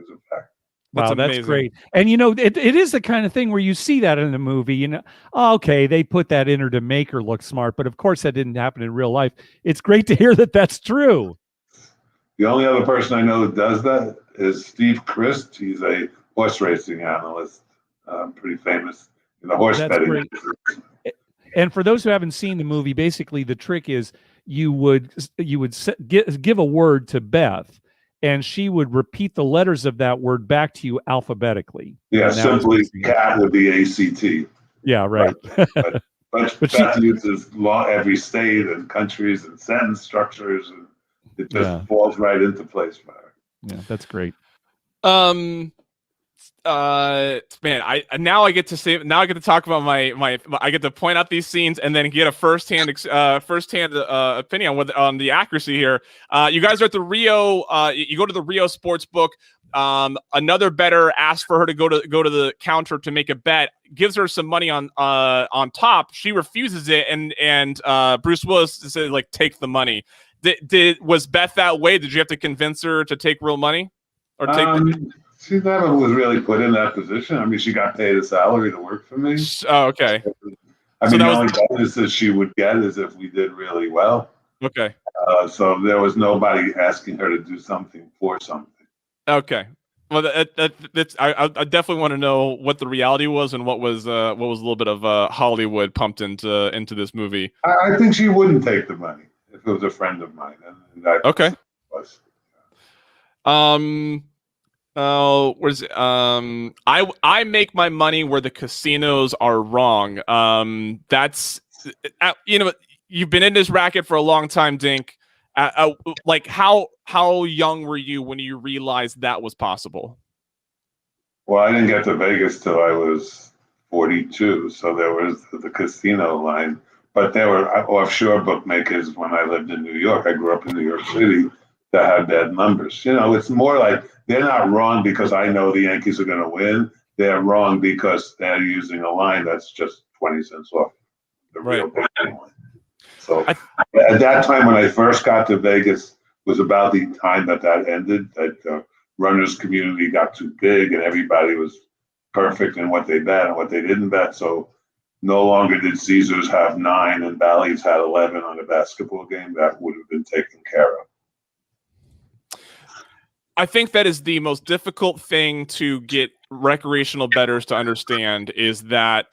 Wow, that's great. And it is the kind of thing where you see that in the movie, okay, they put that in her to make her look smart, but of course that didn't happen in real life. It's great to hear that that's true. The only other person I know that does that is Steve Christ. He's a horse racing analyst, pretty famous in the horse betting. And for those who haven't seen the movie, basically the trick is you would give a word to Beth, and she would repeat the letters of that word back to you alphabetically. Yeah, simply cat would be ACT. Yeah, right. But Beth uses every state and countries and sentence structures, and it just falls right into place for her. Yeah, that's great. Man, I get to talk about my I get to point out these scenes and then get a firsthand opinion on the accuracy here. You guys are at the Rio. You go to the Rio sports book. Another bettor asks for her to go to the counter to make a bet. Gives her some money on top. She refuses it, and Bruce Willis says take the money. Was Beth that way? Did you have to convince her to take real money or take? She never was really put in that position. She got paid a salary to work for me. Oh, okay. The only bonuses she would get is if we did really well. Okay. So there was nobody asking her to do something for something. Okay. Well, I definitely want to know what the reality was and what was a little bit of Hollywood pumped into this movie. I think she wouldn't take the money if it was a friend of mine. And that okay. Was. I make my money where the casinos are wrong. That's you've been in this racket for a long time, Dink. How young were you when you realized that was possible? Well, I didn't get to Vegas till I was 42, so there was the casino line. But there were offshore bookmakers when I lived in New York. I grew up in New York City that had bad numbers. It's more like they're not wrong because I know the Yankees are going to win. They're wrong because they're using a line that's just 20 cents off the real big line. So at that time, when I first got to Vegas, was about the time that ended, that runners community got too big and everybody was perfect in what they bet and what they didn't bet. So no longer did Caesars have 9 and Bally's had 11 on a basketball game. That would have been taken care of. I think that is the most difficult thing to get recreational bettors to understand is that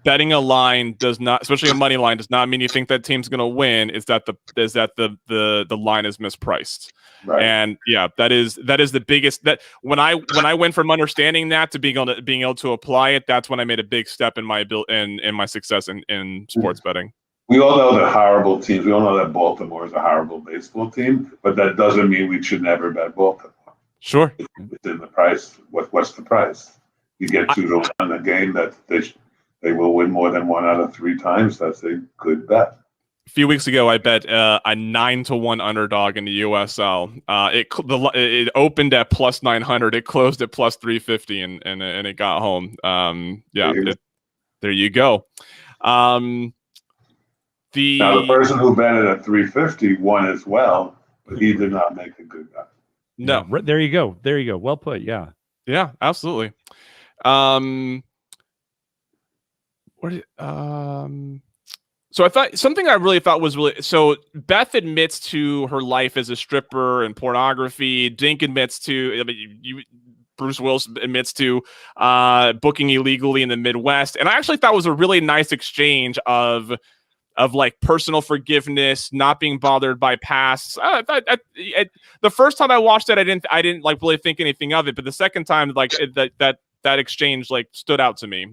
betting a line does not, especially a money line, does not mean you think that team's going to win. Is that the line is mispriced. Right. And yeah, that is the biggest. That when I went from understanding that to being able to apply it, that's when I made a big step in my in my success in sports betting. We all know the horrible teams. We all know that Baltimore is a horrible baseball team, but that doesn't mean we should never bet Baltimore. Sure. It's in the price. What's the price? You get 2-1 a game that they will win more than 1 out of 3 times. That's a good bet. A few weeks ago, I bet a 9-1 underdog in the USL. It opened at plus 900. It closed at plus 350, and it got home. There you go. The person who bet it at 350 won as well, but he did not make a good bet. No, yeah, there you go. There you go. Well put. Yeah. Yeah, absolutely. So I thought something I really thought was really, so Beth admits to her life as a stripper and pornography. Dink admits to, Bruce Willis admits to booking illegally in the Midwest. And I actually thought it was a really nice exchange of like personal forgiveness, not being bothered by pasts. The first time I watched it, I didn't like really think anything of it, but the second time, like that exchange like stood out to me,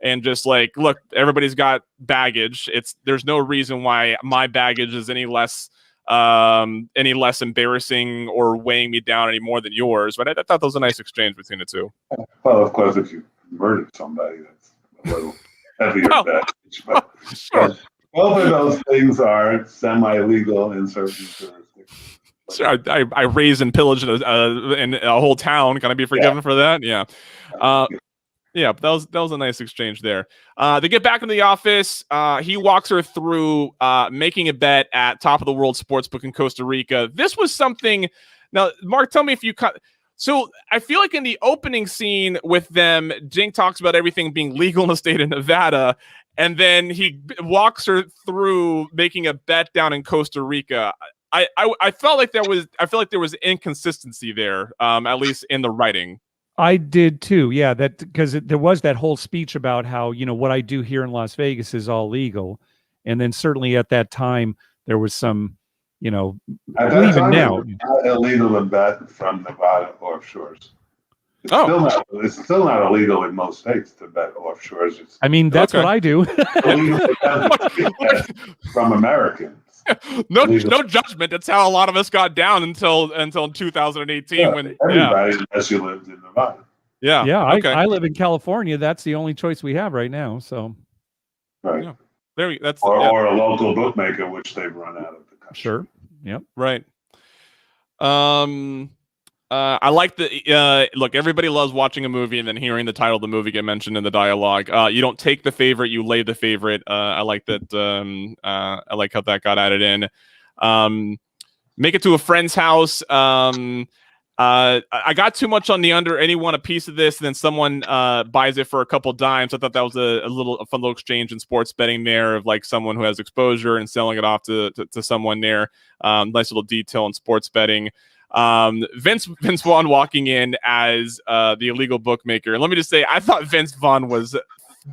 and just like, look, everybody's got baggage. There's no reason why my baggage is any less embarrassing or weighing me down any more than yours. But I thought that was a nice exchange between the two. Well, of course, if you murdered somebody, that's a little heavier baggage. But sure. Both of those things are semi-legal in certain jurisdictions. Sure, I raised and pillaged in a whole town. Can I be forgiven for that? Yeah. Yeah, that was a nice exchange there. They get back into the office. He walks her through making a bet at Top of the World Sportsbook in Costa Rica. This was something. Now, Mark, tell me if you cut. So I feel like in the opening scene with them, Dink talks about everything being legal in the state of Nevada, and then he walks her through making a bet down in Costa Rica. I felt like there was inconsistency there, at least in the writing. I did too. Yeah, that because there was that whole speech about how, what I do here in Las Vegas is all legal. And then certainly at that time, there was some, even now. It's not illegal to bet from Nevada offshores. It's still not illegal in most states to bet offshores. That's what I do. From Americans. No judgment. That's how a lot of us got down until 2018 when everybody unless you lived in Nevada. Yeah. Yeah. Okay. I live in California. That's the only choice we have right now. So right. Yeah. Or a local bookmaker, which they've run out of the country. Sure. Yep. Right. I like the look, everybody loves watching a movie and then hearing the title of the movie get mentioned in the dialogue. You don't take the favorite, you lay the favorite. I like that. I like how that got added in. Make it to a friend's house. I got too much on the under. Anyone a piece of this, and then someone buys it for a couple dimes. I thought that was a fun little exchange in sports betting there of like someone who has exposure and selling it off to someone there. Nice little detail in sports betting. Vince Vaughn walking in as the illegal bookmaker. And let me just say, I thought Vince Vaughn was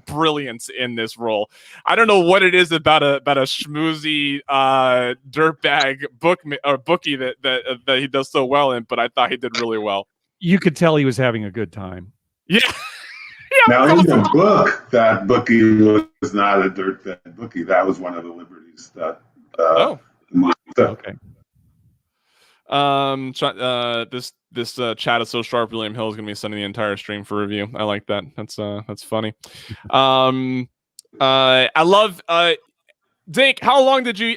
brilliant in this role. I don't know what it is about a schmoozy dirtbag bookie that he does so well in, but I thought he did really well. You could tell he was having a good time. Yeah. Now in the book, that bookie was not a dirtbag bookie. That was one of the liberties that. Okay. This chat is so sharp. William Hill is going to be sending the entire stream for review. I like that. That's funny. I love Dink. How long did you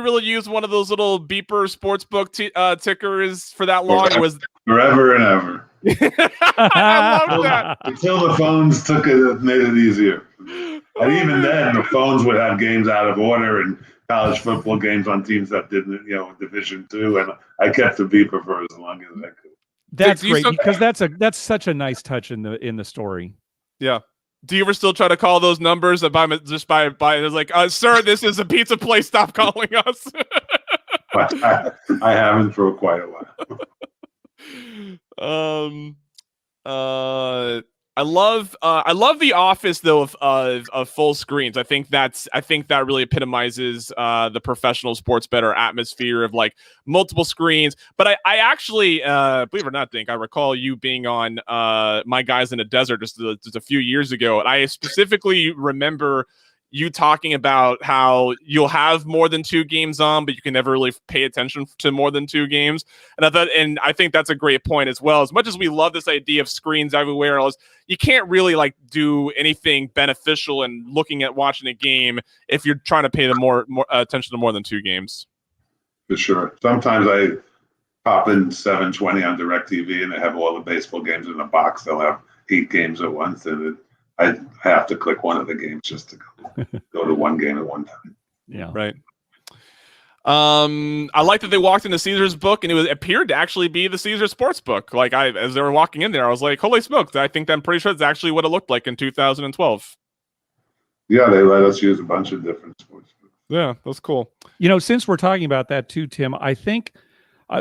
really use one of those little beeper sportsbook tickers for that long? It was forever and ever. I love that. Until the phones took it, made it easier. And even then, the phones would have games out of order and college football games on teams that didn't, Division II, and I kept the beeper for as long as I could. That's great because that's such a nice touch in the story. Yeah. Do you ever still try to call those numbers by it's like, sir, this is a pizza place. Stop calling us. I haven't for quite a while. I love the office though of full screens. I think that really epitomizes the professional sports bettor atmosphere of like multiple screens. But I actually believe it or not, Dink, I recall you being on My Guys in the Desert just a few years ago, and I specifically remember you talking about how you'll have more than 2 games on, but you can never really pay attention to more than 2 games. And I think that's a great point as well. As much as we love this idea of screens everywhere, you can't really like do anything beneficial in looking at watching a game if you're trying to pay the more attention to more than 2 games. For sure. Sometimes I pop in 720 on DirecTV and they have all the baseball games in a box. They'll have 8 games at once, and I have to click one of the games just to go to one game at one time. Yeah. Right. I like that they walked into Caesar's book and it appeared to actually be the Caesar sports book. Like as they were walking in there, I was like, holy smokes. I'm pretty sure it's actually what it looked like in 2012. Yeah, they let us use a bunch of different sports books. Yeah, that's cool. Since we're talking about that too, Tim, I think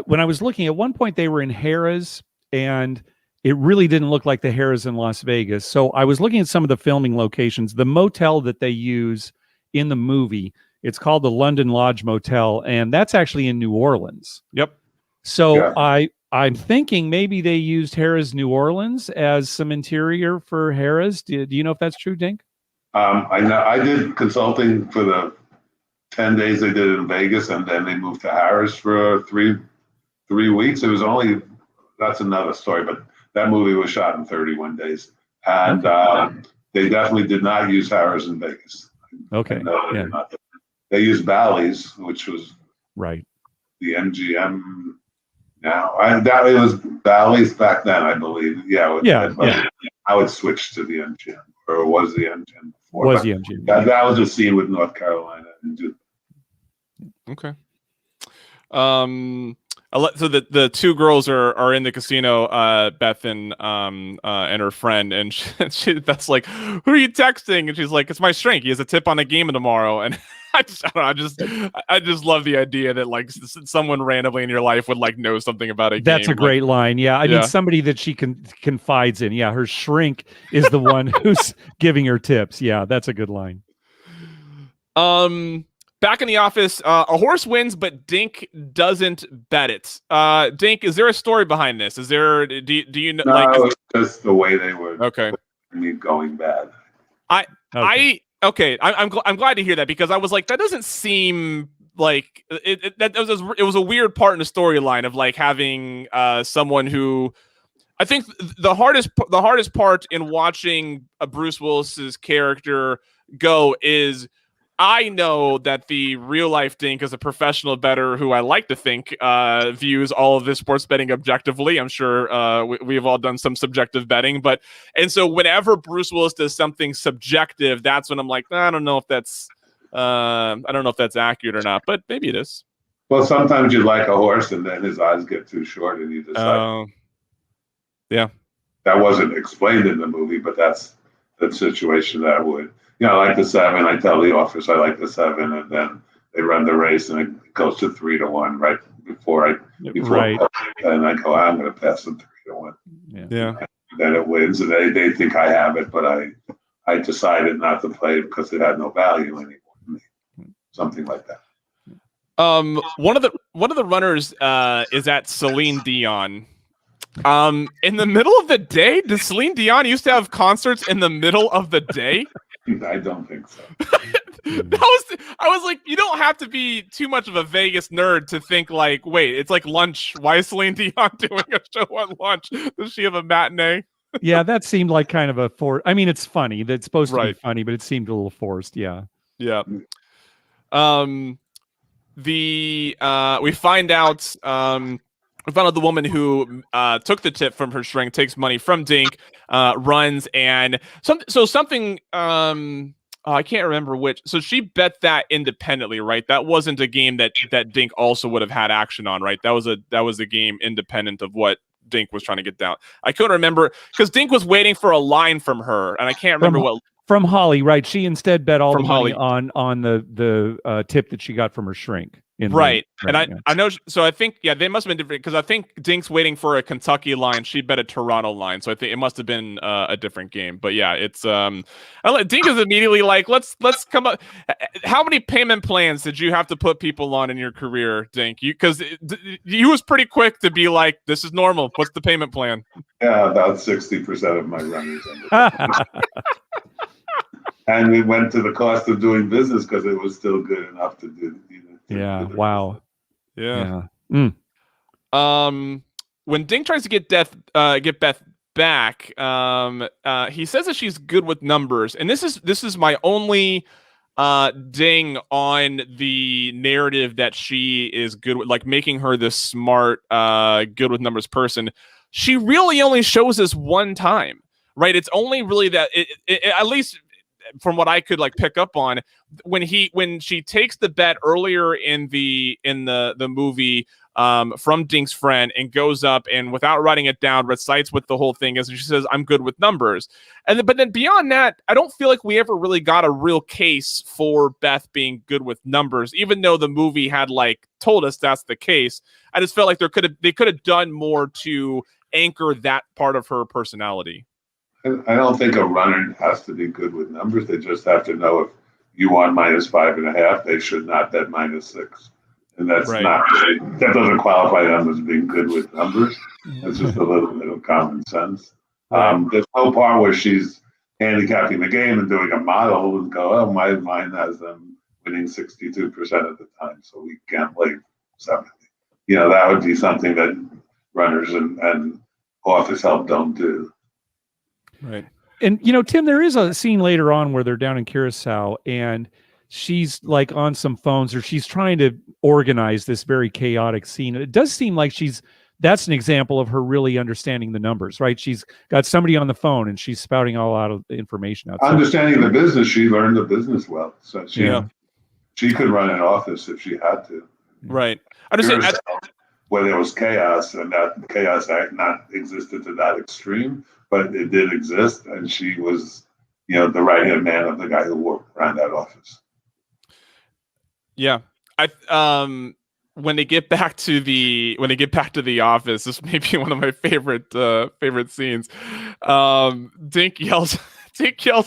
when I was looking at one point, they were in Harrah's, and it really didn't look like the Harrah's in Las Vegas. So I was looking at some of the filming locations. The motel that they use in the movie, it's called the London Lodge Motel, and that's actually in New Orleans. Yep. So yeah. I'm thinking maybe they used Harrah's New Orleans as some interior for Harrah's. Do you know if that's true, Dink? I know I did consulting for the 10 days they did it in Vegas, and then they moved to Harrah's for three weeks. It was only, that's another story, but that movie was shot in 31 days. And they definitely did not use Harrah's in Vegas. Okay. No, they used Bally's, which was right. The MGM now. It was Bally's back then, I believe. Yeah. I would switch to the MGM, or was the MGM before. Was the MGM. That was a scene with North Carolina. Okay. So the 2 girls are in the casino, Beth and her friend, and Beth's like, who are you texting? And she's like, it's my shrink. He has a tip on a game tomorrow. And I just love the idea that like someone randomly in your life would like know something about a game. That's a great line. Yeah. I mean, somebody that she confides in. Yeah. Her shrink is the one who's giving her tips. Yeah. That's a good line. Back in the office, a horse wins, but Dink doesn't bet it. Dink, is there a story behind this? Is there? Do you know? No, like, just the way they were. Okay. Going bad. I'm glad to hear that, because I was like, that doesn't seem like it. It was a weird part in the storyline of like having someone who. I think the hardest part in watching a Bruce Willis's character go is, I know that the real life Dink is a professional bettor who I like to think views all of this sports betting objectively. I'm sure we have all done some subjective betting, and so whenever Bruce Willis does something subjective, that's when I'm like, I don't know if that's accurate or not, but maybe it is. Well, sometimes you like a horse and then his eyes get too short and you decide. Yeah. That wasn't explained in the movie, but that's the situation that would. I like the 7. I tell the office I like the 7, and then they run the race, and it goes to 3-1 right before right. And I go, I'm going to pass them 3-1. Yeah. And then it wins, and they think I have it, but I decided not to play because it had no value anymore to me. Something like that. One of the runners is at Celine Dion. In the middle of the day? Does Celine Dion used to have concerts in the middle of the day? I don't think so. I was like, you don't have to be too much of a Vegas nerd to think like, wait, it's like lunch. Why is Celine Dion doing a show at lunch? Does she have a matinee? Yeah, that seemed like kind of I mean, it's funny. That's supposed to be funny, but it seemed a little forced. Yeah. Yeah. We find out the woman who took the tip from her shrink, takes money from Dink, runs, and something. I can't remember which. So she bet that independently, right? That wasn't a game that Dink also would have had action on, right? That was a game independent of what Dink was trying to get down. I couldn't remember because Dink was waiting for a line from her, and I can't remember what. From Holly, right? She instead bet all the money on the tip that she got from her shrink. Right. And I know, so I think, they must have been different because I think Dink's waiting for a Kentucky line. She bet a Toronto line. So I think it must have been a different game. But yeah, it's, Dink is immediately like, let's come up. How many payment plans did you have to put people on in your career, Dink? Because you was pretty quick to be like, this is normal. What's the payment plan? Yeah, about 60% of my runners. And we went to the cost of doing business because it was still good enough to do. Wow. Yeah. When Dink tries to get Beth back, he says that she's good with numbers, and this is my only ding on the narrative that she is good with, like making her this smart, good with numbers person. She really only shows us one time, right? It's only really that at least from what I could like pick up on, when she takes the bet earlier in the movie from Dink's friend and goes up and without writing it down recites what the whole thing is, and she says, "I'm good with numbers." But then beyond that, I don't feel like we ever really got a real case for Beth being good with numbers, even though the movie had like told us that's the case. I just felt like they could have done more to anchor that part of her personality. I don't think a runner has to be good with numbers. They just have to know if you want -5.5, they should not bet -6. And that's right. That doesn't qualify them as being good with numbers. It's just a little bit of common sense. Right. There's no part where she's handicapping the game and doing a model and go, oh, my mind has them winning 62% of the time, so we can't play 70. That would be something that runners and office help don't do. Right. And, Tim, there is a scene later on where they're down in Curacao and she's like on some phones, or she's trying to organize this very chaotic scene. It does seem like that's an example of her really understanding the numbers, right? She's got somebody on the phone and she's spouting all out of the information out. Understanding the business, she learned the business well. So she could run an office if she had to. Right. Understand. Where there was chaos, and that chaos not existed to that extreme, but it did exist, and she was, the right-hand man of the guy who ran that office. Yeah, when they get back to the office, this may be one of my favorite scenes. Dink yells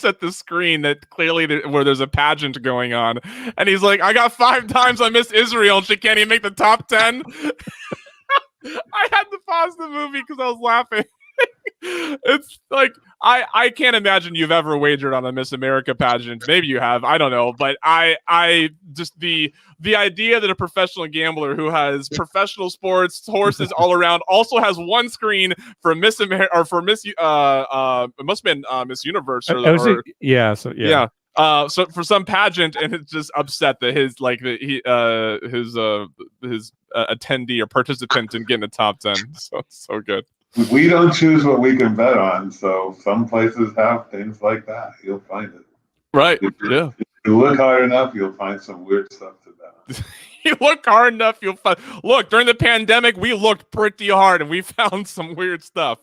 at the screen that clearly where there's a pageant going on, and he's like, "I got 5 times on Miss Israel, and she can't even make the top 10." I had to pause the movie because I was laughing. It's like I can't imagine you've ever wagered on a Miss America pageant. Maybe you have, I don't know, but I just the idea that a professional gambler who has professional sports horses all around also has one screen for Miss America or for Miss it must have been Miss Universe so for some pageant, and it's just upset that his attendee or participant didn't get in the top 10. So good. We don't choose what we can bet on, so some places have things like that. You'll find it. Right. If you look hard enough, you'll find some weird stuff to bet on. You look hard enough, you'll find. Look, during the pandemic, we looked pretty hard, and we found some weird stuff.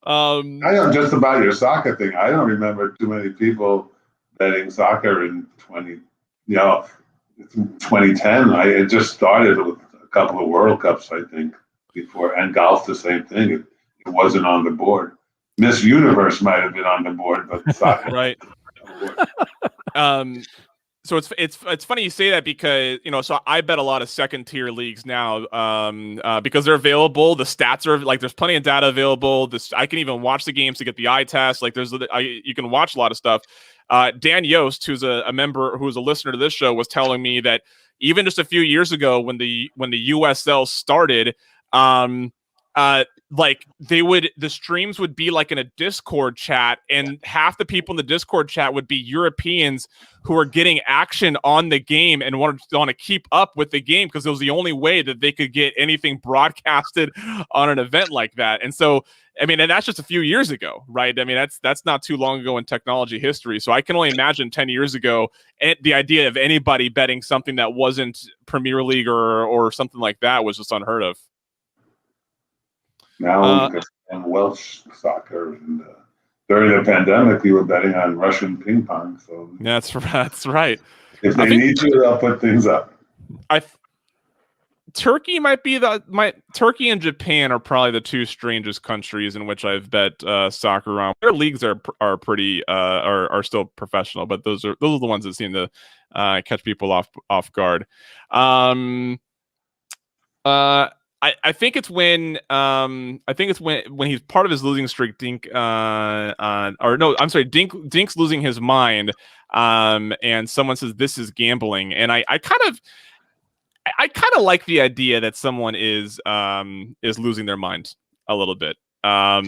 I know just about your soccer thing. I don't remember too many people betting soccer in 2010. It just started with a couple of World Cups, I think. Before, and golf the same thing. It wasn't on the board. Miss Universe might have been on the board, but soccer right. So it's funny you say that because so I bet a lot of second tier leagues now because they're available. The stats are like there's plenty of data available. I can even watch the games to get the eye test. Like you can watch a lot of stuff. Dan Yost, who's a member, who's a listener to this show, was telling me that even just a few years ago when the USL started. Like the streams would be like in a Discord chat, and half the people in the Discord chat would be Europeans who are getting action on the game and want to keep up with the game because it was the only way that they could get anything broadcasted on an event like that. And so, and that's just a few years ago, right? That's not too long ago in technology history. So I can only imagine 10 years ago, the idea of anybody betting something that wasn't Premier League or something like that was just unheard of. Now and Welsh soccer, and during the pandemic, we were betting on Russian ping pong. So that's right. If they need to, they'll put things up. Turkey might be Turkey and Japan are probably the two strangest countries in which I've bet soccer on. Their leagues are pretty are still professional, but those are the ones that seem to catch people off guard. I think it's when when he's part of his losing streak, Dink's losing his mind, and someone says this is gambling, and I kind of like the idea that someone is losing their mind a little bit at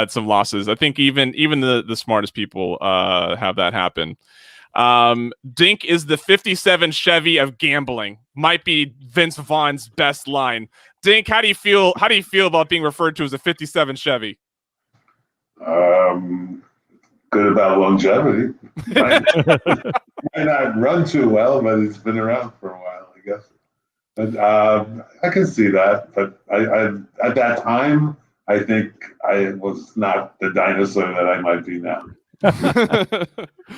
some losses. I think even the smartest people have that happen. Dink is the 57 Chevy of gambling. Might be Vince Vaughn's best line. Dink, how do you feel about being referred to as a 57 Chevy? Good about longevity. Might not run too well, but it's been around for a while, I guess. But I can see that. But I at that time, I think I was not the dinosaur that I might be now.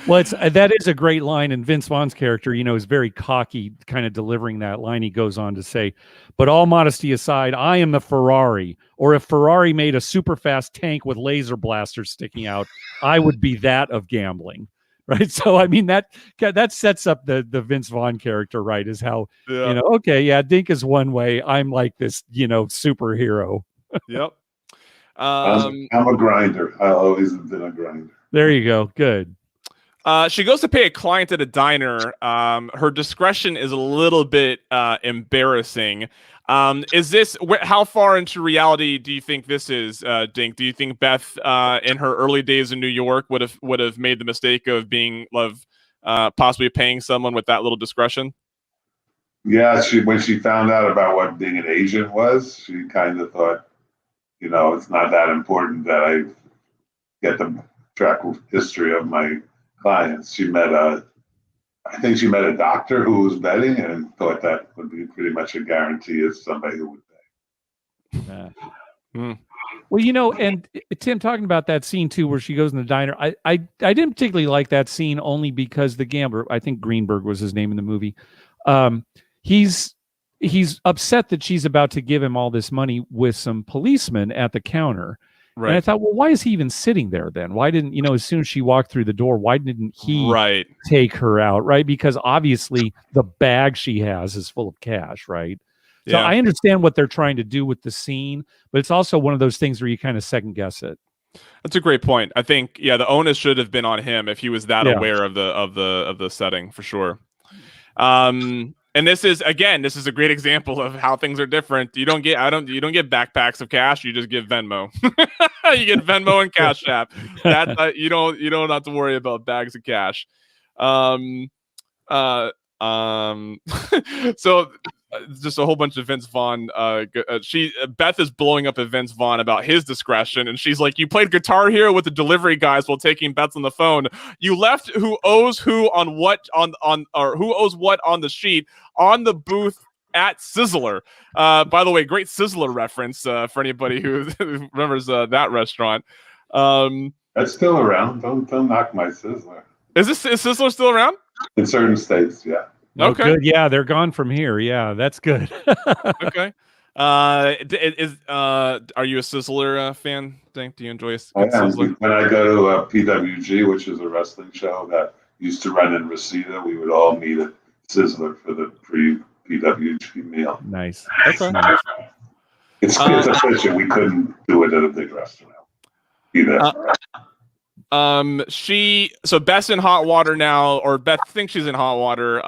Well, that is a great line, and Vince Vaughn's character, is very cocky, kind of delivering that line. He goes on to say, "But all modesty aside, I am the Ferrari, or if Ferrari made a super fast tank with laser blasters sticking out, I would be that of gambling." Right. So, I mean, that sets up the Vince Vaughn character, right? Is how, okay, yeah, Dink is one way. I'm like this, superhero. Yep. I'm a grinder. I always have been a grinder. There you go. Good. She goes to pay a client at a diner. Her discretion is a little bit embarrassing. Is this how far into reality do you think this is, Dink? Do you think Beth, in her early days in New York, would have made the mistake of possibly paying someone with that little discretion? Yeah, when she found out about what being an agent was, she kind of thought, it's not that important that I get the track history of my clients. I think she met a doctor who was betting and thought that would be pretty much a guarantee as somebody who would bet. Well, and Tim, talking about that scene too, where she goes in the diner, I didn't particularly like that scene only because the gambler, I think Greenberg was his name in the movie, he's upset that she's about to give him all this money with some policemen at the counter. Right. And I thought, well, why is he even sitting there then? Why didn't, as soon as she walked through the door, why didn't he take her out? Right. Because obviously the bag she has is full of cash. Right. So I understand what they're trying to do with the scene, but it's also one of those things where you kind of second guess it. That's a great point. I think, the onus should have been on him if he was that aware of the setting, for sure. And this is a great example of how things are different. You don't get backpacks of cash. You just get Venmo. You get Venmo and Cash App. That you don't have to worry about bags of cash. So just a whole bunch of Vince Vaughn. Beth is blowing up at Vince Vaughn about his discretion, and she's like, "You played Guitar Hero with the delivery guys while taking bets on the phone. You left who owes who on what or who owes what on the sheet on the booth at Sizzler." By the way, great Sizzler reference for anybody who remembers that restaurant. That's still around. Don't knock my Sizzler. Is Sizzler still around? In certain states, yeah. Okay. Good. Yeah, they're gone from here. Yeah, that's good. Okay. Are you a Sizzler fan? Do you enjoy Sizzler? When I go to PWG, which is a wrestling show that used to run in Reseda, we would all meet at Sizzler for the pre-PWG meal. Nice. Okay. It's efficient. We couldn't do it at a big restaurant either. So Beth's in hot water now, or Beth thinks she's in hot water,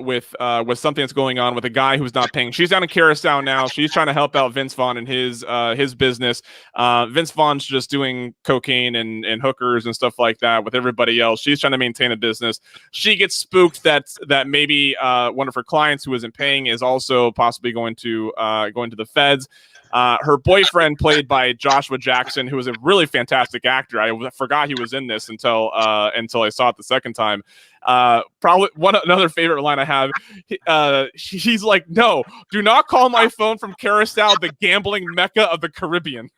with something that's going on with a guy who's not paying. She's down in Curacao now. She's trying to help out Vince Vaughn and his business. Vince Vaughn's just doing cocaine and hookers and stuff like that with everybody else. She's trying to maintain a business. She gets spooked that maybe one of her clients who isn't paying is also possibly going to the feds. Her boyfriend, played by Joshua Jackson, who is a really fantastic actor. I forgot he was in this until I saw it the second time. Probably another favorite line I have. He's like, "No, do not call my phone from Curacao, the gambling mecca of the Caribbean."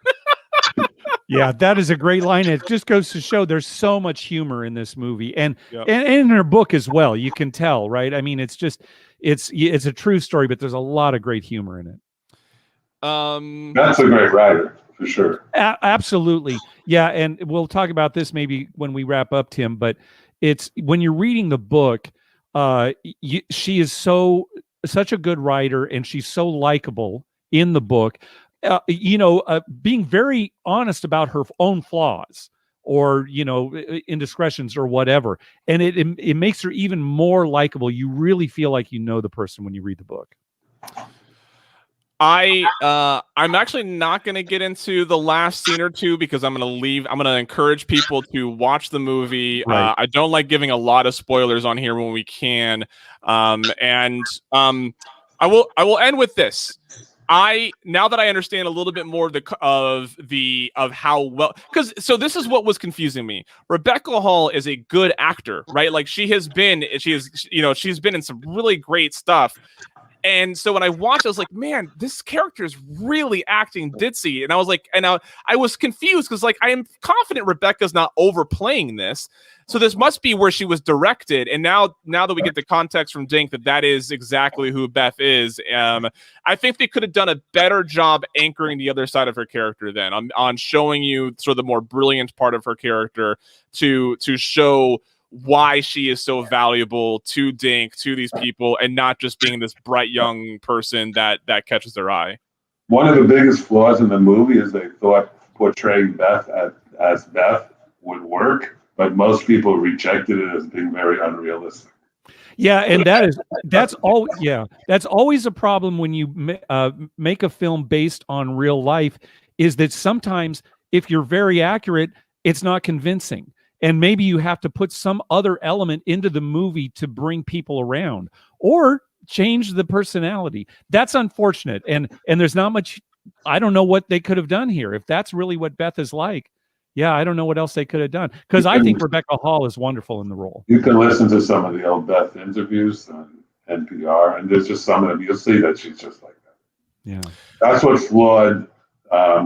Yeah, that is a great line. It just goes to show there's so much humor in this movie, and in her book as well. You can tell, right? I mean, it's just it's a true story, but there's a lot of great humor in it. That's a great writer for sure. Absolutely. Yeah. And we'll talk about this maybe when we wrap up, Tim, but it's when you're reading the book, she is such a good writer, and she's so likable in the book, being very honest about her own flaws or, indiscretions or whatever. And it makes her even more likable. You really feel like you know the person when you read the book. I'm actually not going to get into the last scene or two because I'm going to encourage people to watch the movie. Right. I don't like giving a lot of spoilers on here when we can. I will end with this. Now that I understand a little bit more of how well, so this is what was confusing me. Rebecca Hall is a good actor, right? Like she's been in some really great stuff. And so when I watched, I was like, man, this character is really acting ditzy. And I was like, I was confused because like I am confident Rebecca's not overplaying this. So this must be where she was directed. And now that we get the context from Dink that is exactly who Beth is, I think they could have done a better job anchoring the other side of her character then on showing you sort of the more brilliant part of her character to show why she is so valuable to Dink, to these people, and not just being this bright young person that catches their eye. One of the biggest flaws in the movie is they thought portraying Beth as Beth would work, but most people rejected it as being very unrealistic. Yeah, and that's always a problem when you make a film based on real life, is that sometimes if you're very accurate, it's not convincing. And maybe you have to put some other element into the movie to bring people around or change the personality. That's unfortunate. And there's not much, I don't know what they could have done here. If that's really what Beth is like, yeah, I don't know what else they could have done. Because I think Rebecca Hall is wonderful in the role. You can listen to some of the old Beth interviews on NPR, and there's just some of them. You'll see that she's just like that. Yeah. That's what flawed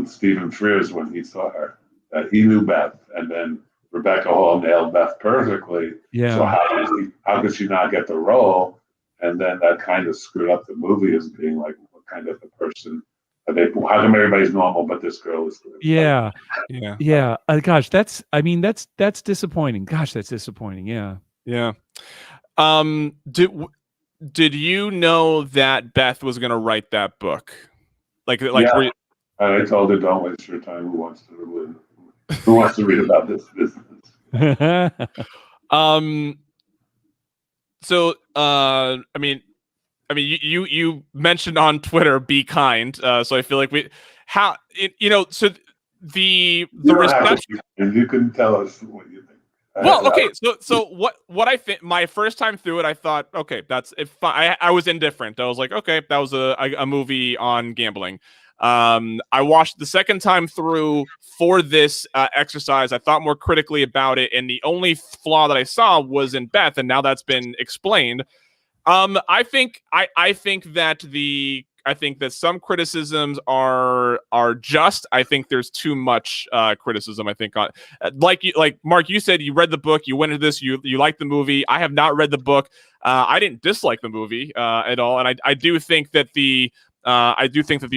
Stephen Frears when he saw her. That he knew Beth, and then Rebecca Hall nailed Beth perfectly. Yeah. So how could she not get the role? And then that kind of screwed up the movie as being like, what kind of a person are they? How come everybody's normal, but this girl is good? Yeah. Gosh, that's disappointing. Gosh, that's disappointing. Yeah. Yeah. Did you know that Beth was going to write that book? Yeah. I told her, don't waste your time. Who wants to read about this business? So you mentioned on Twitter, be kind. So I feel like the reception. You can tell us what you think. Well, okay. So what I think, my first time through it, I thought, okay, that's if I was indifferent. I was like, okay, that was a movie on gambling. I watched the second time through for this exercise. I thought more critically about it, and the only flaw that I saw was in Beth, and now that's been explained. I think that some criticisms are just. I think there's too much criticism. I think on like Mark, you said you read the book, you went into this, you liked the movie. I have not read the book. I didn't dislike the movie at all, and I do think that the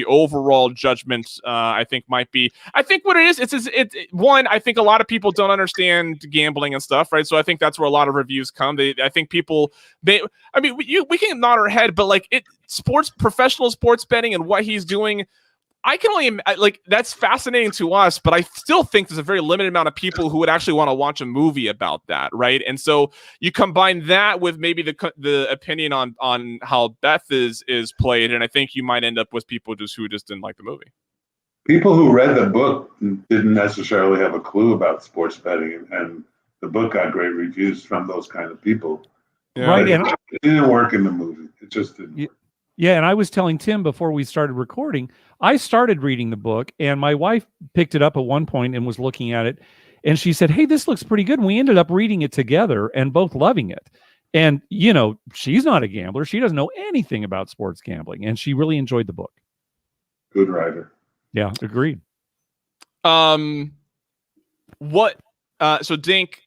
overall judgment, I think might be. I think what it is, one. I think a lot of people don't understand gambling and stuff, right? So I think that's where a lot of reviews come. I think people, we can nod our head, but like professional sports betting and what he's doing, I can only that's fascinating to us, but I still think there's a very limited amount of people who would actually want to watch a movie about that, right? And so you combine that with maybe the opinion on how Beth is played, and I think you might end up with people who just didn't like the movie. People who read the book didn't necessarily have a clue about sports betting, and the book got great reviews from those kind of people. Yeah. Right, and it didn't work in the movie. It just didn't work. Yeah, and I was telling Tim before we started recording, I started reading the book, and my wife picked it up at one point and was looking at it, and she said, hey, this looks pretty good. And we ended up reading it together and both loving it. And, she's not a gambler. She doesn't know anything about sports gambling, and she really enjoyed the book. Good writer. Yeah, agreed. So Dink,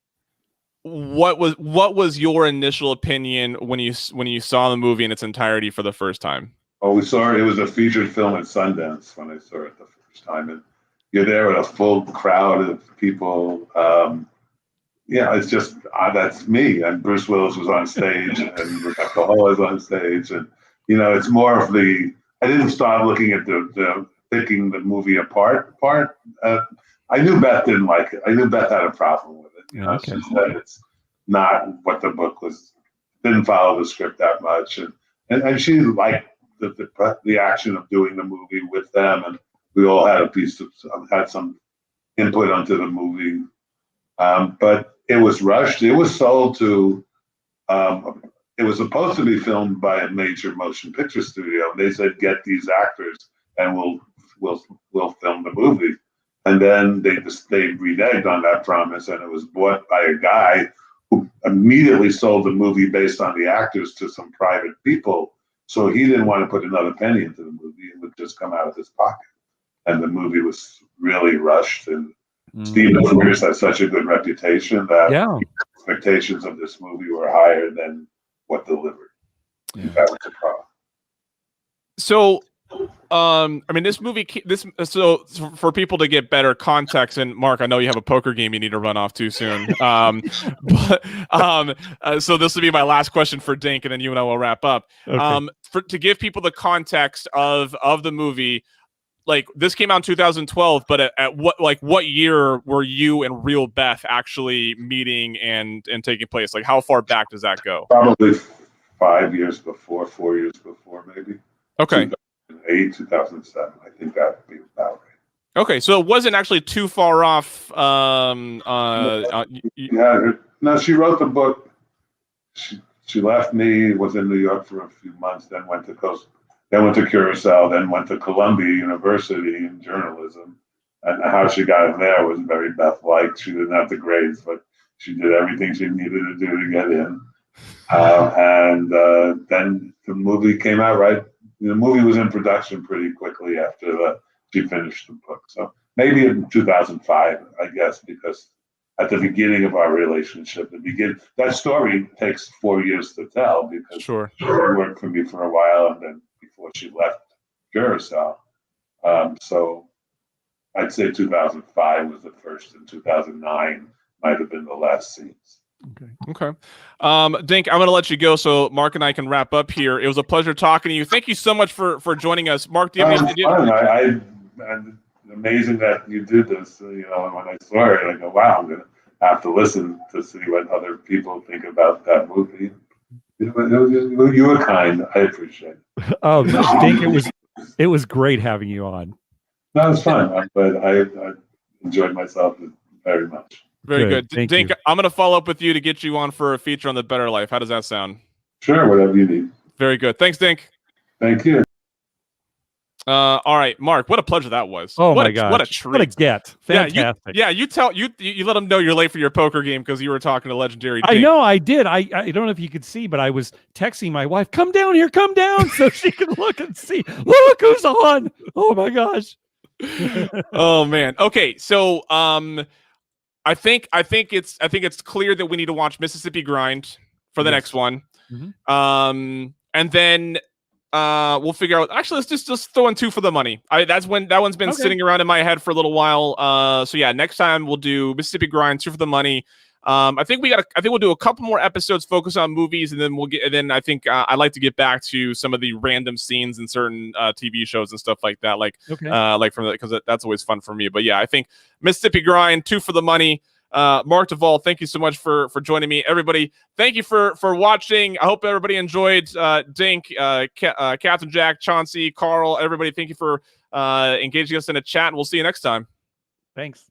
what was your initial opinion when you saw the movie in its entirety for the first time? Oh, we saw it. It was a featured film at Sundance when I saw it the first time, and you're there with a full crowd of people. Yeah, it's just that's me. And Bruce Willis was on stage, and Rebecca Hall was on stage, and it's more of the. I didn't start looking at the picking the movie apart. I knew Beth didn't like it. I knew Beth had a problem with it. Okay. She said it's not what the book was. Didn't follow the script that much, and she liked the action of doing the movie with them, and we all had had some input onto the movie. But it was rushed. It was sold to. It was supposed to be filmed by a major motion picture studio. They said, "Get these actors, and we'll film the movie." And then they reneged on that promise, and it was bought by a guy who immediately sold the movie based on the actors to some private people. So he didn't want to put another penny into the movie; it would just come out of his pocket. And the movie was really rushed, and Steven Frears has such a good reputation that expectations of this movie were higher than what delivered. That was the problem. So, I mean, this movie. So for people to get better context, and Mark, I know you have a poker game you need to run off too soon. So this will be my last question for Dink, and then you and I will wrap up. Okay. To give people the context of the movie. Like, this came out in 2012, but at what year were you and Real Beth actually meeting and taking place? Like, how far back does that go? Probably 5 years before, 4 years before, maybe. Okay. 2008, 2007. I think that would be about right. Okay, so it wasn't actually too far off. No, she wrote the book. She left me, was in New York for a few months, then went to Curacao, then went to Columbia University in journalism. And how she got in there was very Beth-like. She didn't have the grades, but she did everything she needed to do to get in. And then the movie came out, right? The movie was in production pretty quickly after she finished the book. So maybe in 2005, I guess, because at the beginning of our relationship, that story takes 4 years to tell, because she worked for me for a while, and then before she left Curacao. So I'd say 2005 was the first, and 2009 might have been the last scenes. Okay. Dink, I'm going to let you go so Mark and I can wrap up here. It was a pleasure talking to you. Thank you so much for joining us. Mark, do you have any... amazing that you did this. When I saw it, I go, wow, I'm going to have to listen to see what other people think about that movie. You were kind. I appreciate it. Oh, Dink, it was great having you on. That was fun, but I enjoyed myself very much. Very good. Dink, I'm going to follow up with you to get you on for a feature on the Bettor Life. How does that sound? Sure, whatever you need. Very good. Thanks, Dink. Thank you. All right, Mark, what a pleasure that was. Oh, my God. What a treat. What a get. Fantastic. You let them know you're late for your poker game because you were talking to legendary Dink. I know, I did. I don't know if you could see, but I was texting my wife, come down here, so she could look and see. Look who's on. Oh, my gosh. Oh, man. Okay, so I think it's clear that we need to watch Mississippi Grind for the next one. Mm-hmm. And then we'll figure out. Actually, let's just throw in two for the money. That one's been sitting around in my head for a little while. So yeah, next time we'll do Mississippi Grind, two for the money. I think we'll do a couple more episodes focused on movies, and then I think I'd like to get back to some of the random scenes in certain TV shows and stuff like that. Because that's always fun for me. But yeah, I think Mississippi Grind, two for the money. Mark Duvall, thank you so much for joining me. Everybody, thank you for watching. I hope everybody enjoyed. Dink, Captain Jack, Chauncey, Carl, everybody, thank you for engaging us in a chat, and we'll see you next time. Thanks.